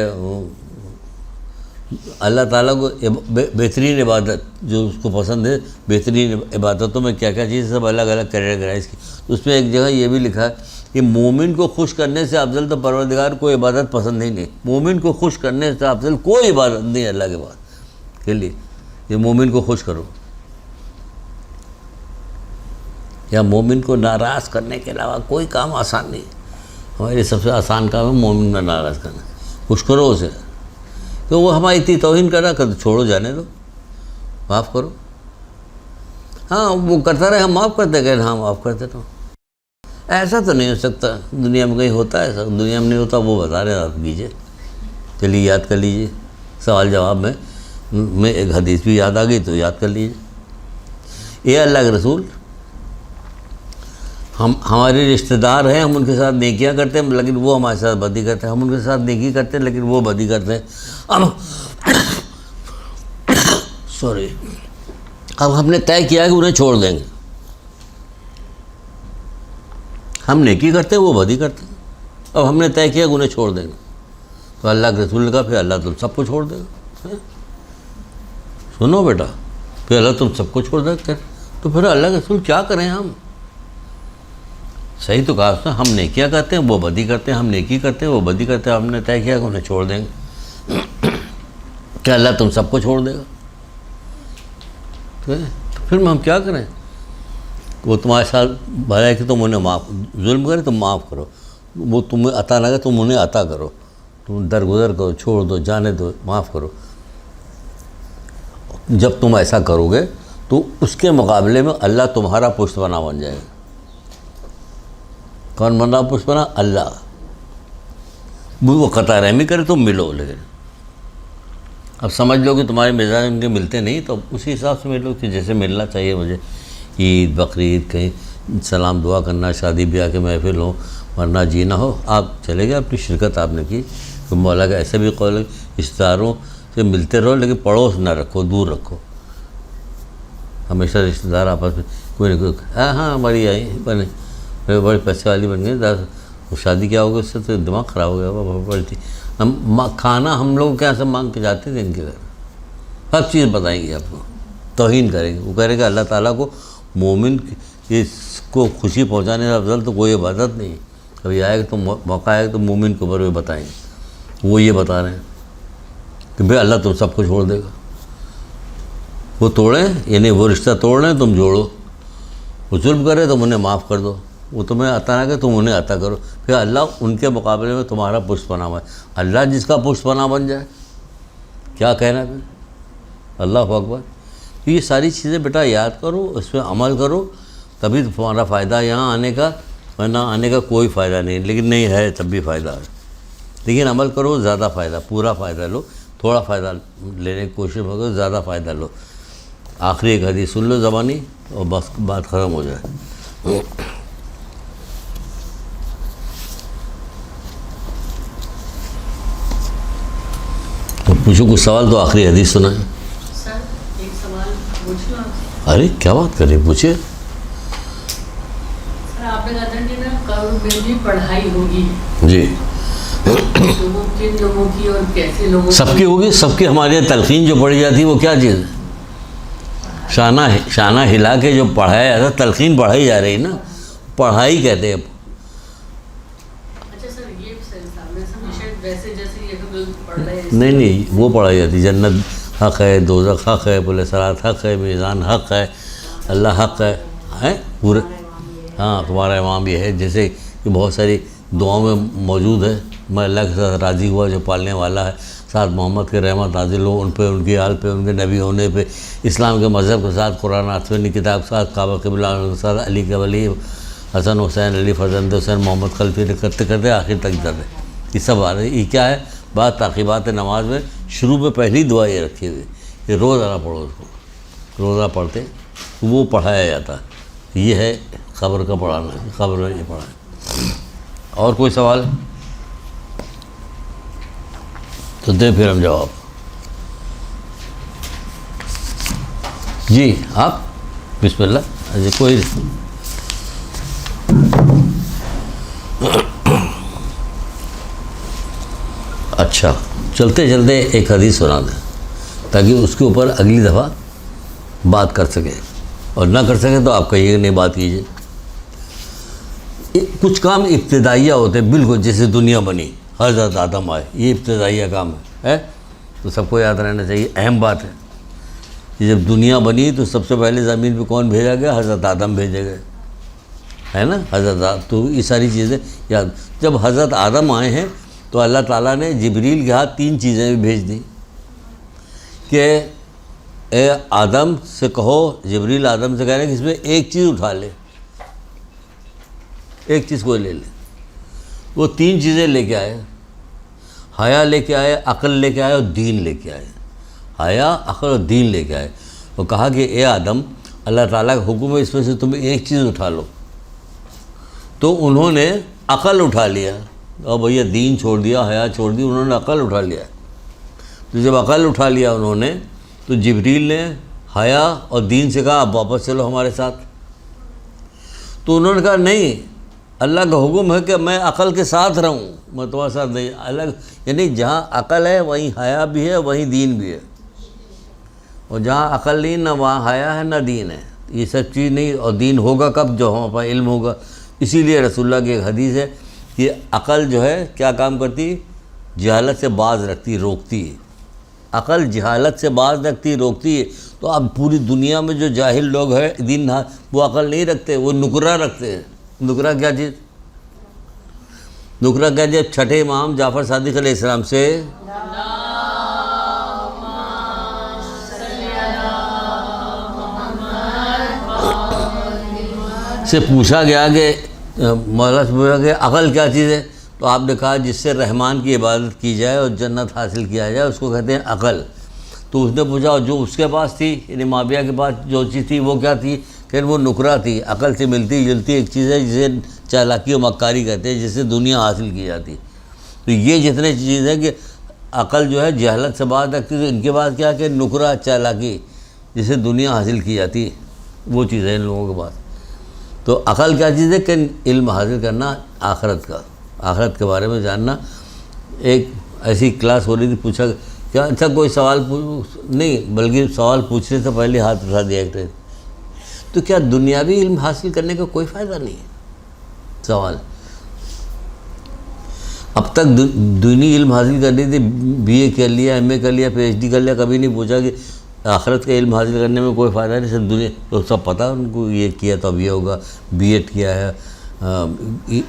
اللہ تعالیٰ کو بہترین عبادت جو اس کو پسند ہے بہترین عبادتوں میں کیا کیا چیز سب الگ الگ کیٹیگرائز کی. اس میں ایک جگہ یہ بھی لکھا ہے کہ مومن کو خوش کرنے سے افضل تو پروردگار کوئی عبادت پسند ہی نہیں. مومن کو خوش کرنے سے افضل کوئی عبادت نہیں اللہ کے بعد کے لیے. یہ مومن کو خوش کرو یا مومن کو ناراض کرنے کے علاوہ کوئی کام آسان نہیں. ہمارے سب سے آسان کام ہے مومن کو ناراض کرنا. خوش کرو اسے تو وہ ہماری اتنی توہین کر رہا کر چھوڑو جانے دو معاف کرو. ہاں وہ کرتا رہے ہم معاف کرتے گئے ہاں معاف کرتے تو ایسا تو نہیں ہو سکتا. دنیا میں کہیں ہوتا ہے ایسا دنیا میں نہیں ہوتا وہ بتا رہے ہیں آپ کیجیے. چلیے یاد کر لیجیے سوال جواب میں ایک حدیث بھی یاد آ گئی تو یاد کر لیجیے. اے اللہ کے رسول ہمارے رشتہ دار ہیں ہم ان کے ساتھ نیکیاں کرتے ہیں لیکن وہ ہمارے ساتھ بدی کرتے ہیں. ہم ان کے ساتھ نیکی کرتے ہیں لیکن وہ بدی کرتے ہیں. اب ہم نے طے کیا کہ انہیں چھوڑ دیں گے. ہم نیکی کرتے ہیں وہ بدی کرتے ہیں. اب ہم نے طے کیا کہ انہیں چھوڑ دیں گے تو اللہ کے رسول نے کہا پھر اللہ تم سب کو چھوڑ دے گا. سنو بیٹا پھر اللہ تم سب کو چھوڑ دے گا تو پھر اللہ کے رسول کیا کریں ہم. صحیح تو کہا اس نے ہم نیکیاں کرتے ہیں وہ بدی کرتے ہیں. ہم نیکی کرتے ہیں وہ بدی کرتے ہیں. ہم نے طے کیا کہ انہیں چھوڑ دیں گے کہ اللہ تم سب کو چھوڑ دے گا. تو پھر ہم کیا کریں. وہ تمہارے ساتھ بھلا ہے کہ تم انہیں ظلم کرے تم معاف کرو. وہ تمہیں عطا نہ کرے تم انہیں عطا کرو. تم درگزر کرو چھوڑ دو جانے دو معاف کرو. جب تم ایسا کرو گے تو اس کے مقابلے میں اللہ تمہارا پشت پناہ بن جائے گا. کون بن رہا پشت پناہ؟ اللہ. وہ قطع رحمی کرے تم ملو. لیکن اب سمجھ لو کہ تمہارے مزاج ان کے ملتے نہیں تو اسی حساب سے ملو کہ جیسے ملنا چاہیے مجھے. عید بقرعید کہیں سلام دعا کرنا شادی بیاہ کے محفل ہو ورنہ جینا ہو آپ چلے گئے اپنی شرکت آپ نے کی. تو مولا کا ایسے بھی قول ہے رشتہ داروں سے ملتے رہو لیکن پڑوس نہ رکھو دور رکھو. ہمیشہ رشتہ دار آپس میں کوئی نہیں کوئی ہاں ہماری آئی بنے بڑے پیسے والی بن گئی شادی کیا ہوگا اس سے تو دماغ خراب ہو گیا. بڑی ہم کھانا ہم لوگ کیا سے مانگ کے جاتے تھے ان کے گھر ہر چیز بتائیں گے آپ کو. توہین کریں گے. وہ کہہ رہے کہ اللہ تعالیٰ کو مومن اس کو خوشی پہنچانے کا افضل تو کوئی عبادت نہیں. کبھی آئے گا تو موقع آئے گا تو مومن کے اوپر بھی بتائیں گے. وہ یہ بتا رہے ہیں کہ بھئی اللہ تم سب کو چھوڑ دے گا. وہ توڑیں یعنی وہ رشتہ توڑ رہے ہیں تم جوڑو. وہ ظلم کرے تم انہیں معاف کر دو. وہ تمہیں عطا نہ کرے تم انہیں عطا کرو. پھر اللہ ان کے مقابلے میں تمہارا پشت پناہ ہے. اللہ جس کا پشت پناہ بن جائے کیا کہنا پھر. اللہ اکبر. تو یہ ساری چیزیں بیٹا یاد کرو اس پہ عمل کرو تبھی تمہارا فائدہ یہاں آنے کا ورنہ آنے کا کوئی فائدہ نہیں. لیکن نہیں ہے تب بھی فائدہ ہے. لیکن عمل کرو زیادہ فائدہ پورا فائدہ لو. تھوڑا فائدہ لینے کی کوشش کرو زیادہ فائدہ لو. آخری ایک حدیث سن لو زبانی اور بس بات ختم ہو جائے. تو پوچھو کچھ سوال تو آخری حدیث سنا ہے. سر ایک سوال پوچھ لو. ارے کیا بات کریں پوچھے. سر آپ نے کہا تھا کہ نا قبر میں بھی پڑھائی ہوگی. جی لوگوں کن لوگوں کی اور کیسے لوگوں سب کی ہوگی. سب کی ہمارے یہاں تلقین جو پڑھی جاتی ہے وہ کیا چیز ہے. شانہ ہلا کے جو پڑھایا جاتا تلقین پڑھائی جا رہی نا پڑھائی کہتے ہیں. اچھا سر یہ سامنے سے ویسے جیسے یہ پڑھ رہے ہیں نہیں وہ پڑھائی جاتی. جنت حق ہے دوزخ حق ہے پل صراط حق ہے میزان حق ہے اللہ حق ہے پورے. ہاں تمہارا امام یہ ہے جیسے کہ بہت ساری دعاؤں میں موجود ہے. میں اللہ کے ساتھ راضی ہوا جو پالنے والا ہے ساتھ محمد کے رحمت نازل ہو ان پہ، ان کی آل پہ، ان کے نبی ہونے پہ، اسلام کے مذہب کے ساتھ، قرآن آسمانی کتاب کے ساتھ، کعبہ قبلہ کے ساتھ، علی کے ولی، حسن حسین، علی فرزند حسین، محمد خلفی نے کرتے کرتے آخر تک جا رہے. یہ سب آ رہے. یہ کیا ہے؟ بعد تعقیبات نماز میں شروع میں پہلی دعا یہ رکھی ہوئی کہ روزانہ پڑھو اس کو. روزہ پڑھتے وہ پڑھایا جاتا. یہ ہے خبر کا پڑھانا، خبر میں یہ پڑھانا. اور کوئی سوال تو دیں پھر ہم جواب. جی آپ بسم اللہ. جی کوئی اچھا چلتے چلتے ایک حدیث سنا دیں تاکہ اس کے اوپر اگلی دفعہ بات کر سکیں، اور نہ کر سکیں تو آپ کہیے کہ نہیں بات کیجیے. کچھ کام ابتدائیہ ہوتے ہیں بالکل جیسے دنیا بنی، حضرت آدم آئے، یہ ابتدائیہ کام ہے تو سب کو یاد رہنا چاہیے. اہم بات ہے کہ جب دنیا بنی تو سب سے پہلے زمین پہ کون بھیجا گیا؟ حضرت آدم بھیجے گئے، ہے نا. حضرت آدم. تو یہ ساری چیزیں یاد. جب حضرت آدم آئے ہیں تو اللہ تعالیٰ نے جبریل کے ہاتھ 3 چیزیں بھی بھیج دیں کہ اے آدم سے کہو، جبریل آدم سے کہہ رہے ہیں کہ اس میں ایک چیز اٹھا لے، ایک چیز کوئی لے لے. وہ 3 چیزیں لے کے آئے. حیا لے کے آئے، عقل لے کے آئے اور دین لے کے آئے. حیا، عقل اور دین لے کے آئے. اور کہا کہ اے آدم، اللہ تعالیٰ کا حکم ہے اس میں سے تم ایک چیز اٹھا لو. تو انہوں نے عقل اٹھا لیا اور بھیا دین چھوڑ دیا، حیا چھوڑ دی، انہوں نے عقل اٹھا لیا. تو جب عقل اٹھا لیا انہوں نے تو جبریل نے حیا اور دین سے کہا اب واپس چلو ہمارے ساتھ. تو انہوں نے کہا نہیں، اللہ کا حکم ہے کہ میں عقل کے ساتھ رہوں، میں تمہارے ساتھ نہیں. الگ یعنی جہاں عقل ہے وہیں حیا بھی ہے، وہیں دین بھی ہے. اور جہاں عقل نہیں نہ وہاں حیا ہے نہ دین ہے. یہ سب چیز نہیں. اور دین ہوگا کب؟ جو ہم پر علم ہوگا. اسی لیے رسول اللہ کی ایک حدیث ہے کہ عقل جو ہے کیا کام کرتی؟ جہالت سے باز رکھتی، روکتی ہے. عقل جہالت سے باز رکھتی، روکتی ہے. تو اب پوری دنیا میں جو جاہل لوگ ہیں دین وہ عقل نہیں رکھتے، وہ نکرہ رکھتے ہیں. نکرہ کیا چیز؟ نکرہ کیا چیز؟ چھٹے امام جعفر صادق علیہ السلام سے پوچھا گیا کہ مولا سے پوچھا کہ عقل کیا چیز ہے؟ تو آپ نے کہا جس سے رحمان کی عبادت کی جائے اور جنت حاصل کیا جائے اس کو کہتے ہیں عقل. تو اس نے پوچھا جو اس کے پاس تھی، یعنی مابیہ کے پاس جو چیز تھی وہ کیا تھی؟ کہ وہ نکرہ تھی. عقل سے ملتی جلتی ایک چیز ہے جسے چالاکی و مکاری کہتے ہیں، جس سے دنیا حاصل کی جاتی. تو یہ جتنے چیز ہے کہ عقل جو ہے جہالت سے باز رکھتی، تو ان کے بعد کیا کہ نکرہ، چالاکی جس سے دنیا حاصل کی جاتی، وہ چیز ہے ان لوگوں کے پاس. تو عقل کیا چیز ہے کہ علم حاصل کرنا آخرت کا، آخرت کے بارے میں جاننا. ایک ایسی کلاس ہو رہی تھی، پوچھا کیا اچھا کوئی سوال نہیں بلکہ سوال پوچھنے سے پہلے ہاتھ اٹھا دیا ایک. تو کیا دنیاوی علم حاصل کرنے کا کوئی فائدہ نہیں ہے؟ سوال. اب تک دینی علم حاصل کرنی تھی، بی اے کر لیا، ایم اے کر لیا، پی ایچ ڈی کر لیا، کبھی نہیں پوچھا کہ آخرت کا علم حاصل کرنے میں کوئی فائدہ نہیں. صرف دنیا تو سب پتہ ان کو، یہ کیا تو اب یہ ہوگا، بی ایڈ کیا ہے،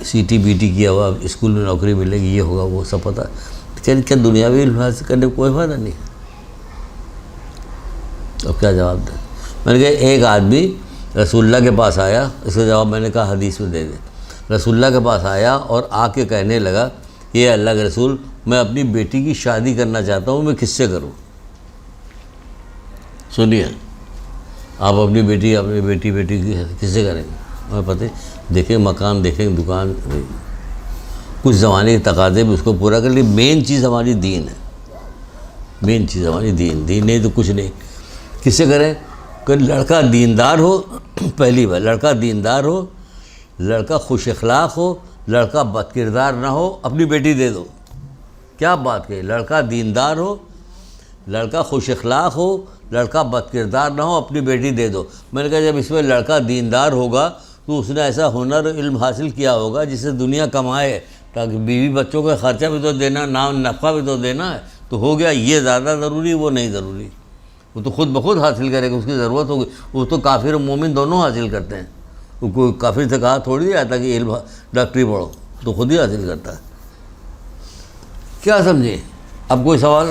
سی ٹی بی ٹی کیا ہوا، اسکول میں نوکری ملے گی، یہ ہوگا، وہ سب پتہ. کیا دنیاوی علم حاصل کرنے میں کوئی فائدہ نہیں ہے؟ اب کیا جواب دیں؟ میں نے کہا ایک آدمی رسول اللہ کے پاس آیا، اس کا جواب میں نے کہا حدیث میں دے دیں. رسول اللہ کے پاس آیا اور آ کے کہنے لگا یہ اللہ کے رسول، میں اپنی بیٹی کی شادی کرنا چاہتا ہوں، میں کس سے کروں؟ سنیے، آپ اپنی بیٹی کی کس سے کریں گے؟ ہمیں پتہ دیکھیں، مکان دیکھیں، دکان، کچھ زمانے کے تقاضے بھی اس کو پورا کر لی. مین چیز ہماری دین ہے، مین چیز ہماری دین نہیں تو کچھ نہیں. کس سے کریں؟ کہ لڑکا دیندار ہو، پہلی بار لڑکا دیندار ہو، لڑکا خوش اخلاق ہو، لڑکا بد کردار نہ ہو، اپنی بیٹی دے دو. کیا بات کہی؟ لڑکا دیندار ہو، لڑکا خوش اخلاق ہو، لڑکا بد کردار نہ ہو، اپنی بیٹی دے دو. میں نے کہا جب اس میں لڑکا دیندار ہوگا تو اس نے ایسا ہنر علم حاصل کیا ہوگا جس سے دنیا کمائے، تاکہ بیوی بچوں کا خرچہ بھی تو دینا، نام نفع بھی تو دینا ہے. تو ہو گیا یہ زیادہ ضروری، وہ نہیں ضروری. وہ تو خود بخود حاصل کرے گا، اس کی ضرورت ہوگی. وہ تو کافر و مومن دونوں حاصل کرتے ہیں. وہ کوئی کافر سے کہا تھوڑی آتا کہ علم ڈاکٹری پڑھو، تو خود ہی حاصل کرتا ہے. کیا سمجھے؟ اب کوئی سوال؟